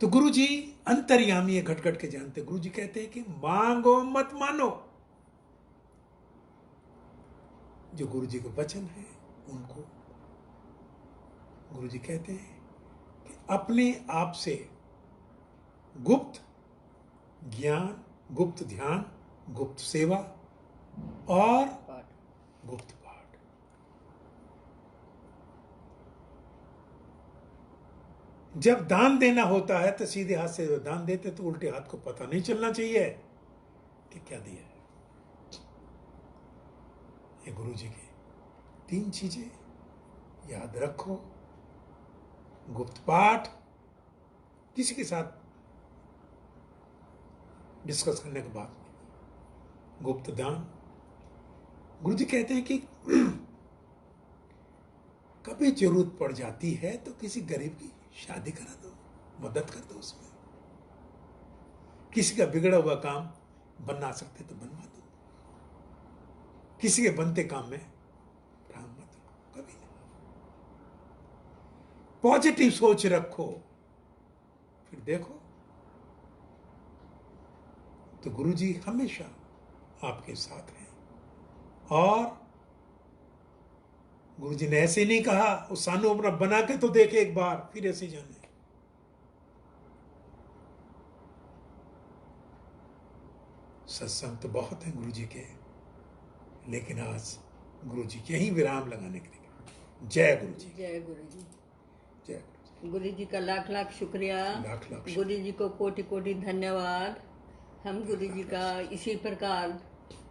Speaker 2: तो गुरु जी अंतर्यामी है, घट घट के जानते। गुरु जी कहते हैं कि मांगो मत मानो। जो गुरु जी के वचन है उनको गुरु जी कहते हैं कि अपने आप से गुप्त ज्ञान, गुप्त ध्यान, गुप्त सेवा और गुप्त पाठ। जब दान देना होता है तो सीधे हाथ से दान देते, तो उल्टे हाथ को पता नहीं चलना चाहिए कि क्या दिया है। ये गुरु जी की 3 चीजें याद रखो। गुप्त पाठ, किसी के साथ डिस्कस करने के बाद। गुप्त दान, गुरु जी कहते हैं कि कभी जरूरत पड़ जाती है तो किसी गरीब की शादी करा दो, मदद कर दो उसमें। किसी का बिगड़ा हुआ काम बनना सकते तो बनवा दो। किसी के बनते काम में काम मत लो, कभी नहीं। पॉजिटिव सोच रखो, फिर देखो तो गुरु जी हमेशा आपके साथ हैं। और गुरु जी ने ऐसे नहीं कहा, उस सानू अपना बना के तो देखे एक बार, फिर ऐसे जाने। सत्संग तो बहुत है गुरु जी के, लेकिन आज गुरु जी के ही विराम लगाने के लिए। जय गुरु जी,
Speaker 1: जय गुरु जी,
Speaker 2: जय
Speaker 1: गुरु जी का लाख लाख शुक्रिया।
Speaker 2: लाख लाख
Speaker 1: गुरु जी को कोटि कोटि धन्यवाद। हम गुरु जी का इसी प्रकार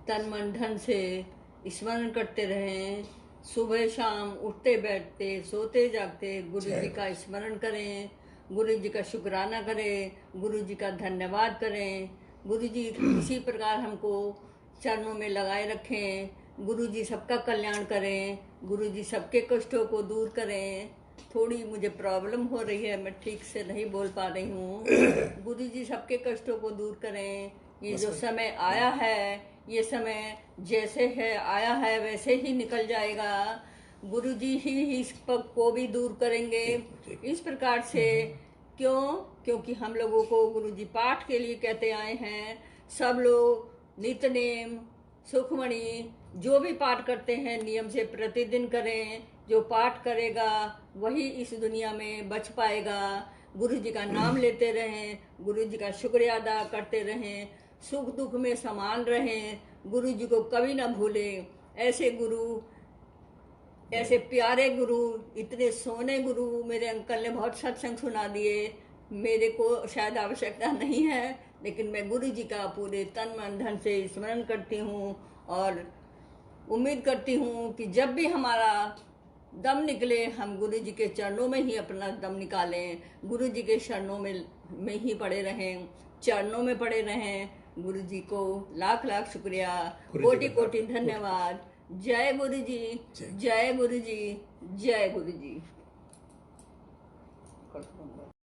Speaker 1: तन मन धन से स्मरण करते रहें। सुबह शाम उठते बैठते सोते जागते गुरु जी का स्मरण करें, गुरु जी का शुक्राना करें, गुरु जी का धन्यवाद करें। गुरु जी इसी प्रकार हमको चरणों में लगाए रखें। गुरु जी सबका कल्याण करें, गुरु जी सबके कष्टों को दूर करें। थोड़ी मुझे प्रॉब्लम हो रही है, मैं ठीक से नहीं बोल पा रही हूँ। गुरु जी सबके कष्टों को दूर करें। ये जो समय आया है, ये समय जैसे है आया है वैसे ही निकल जाएगा। गुरु जी ही इस पग को भी दूर करेंगे इस प्रकार से। क्यों? क्योंकि हम लोगों को गुरु जी पाठ के लिए कहते आए हैं। सब लोग नित्यनेम सुखमणि जो भी पाठ करते हैं नियम से प्रतिदिन करें। जो पाठ करेगा वही इस दुनिया में बच पाएगा। गुरु जी का नाम लेते रहें, गुरु जी का शुक्रिया अदा करते रहें, सुख दुख में समान रहें, गुरु जी को कभी ना भूलें। ऐसे गुरु, ऐसे प्यारे गुरु, इतने सोने गुरु मेरे अंकल ने बहुत सत्संग सुना दिए। मेरे को शायद आवश्यकता नहीं है, लेकिन मैं गुरु जी का पूरे तन मन धन से स्मरण करती हूँ और उम्मीद करती हूँ कि जब भी हमारा दम निकले हम गुरु जी के चरणों में ही अपना दम निकालें। गुरु जी के चरणों में ही पड़े रहें, चरणों में पड़े रहें। गुरु जी को लाख लाख शुक्रिया,
Speaker 2: गुरु जी
Speaker 1: कोटि
Speaker 2: का
Speaker 1: कोटि
Speaker 2: लाख-
Speaker 1: धन्यवाद। जय गुरु जी,
Speaker 2: जय।
Speaker 1: जय गुरु जी, जय गुरु जी।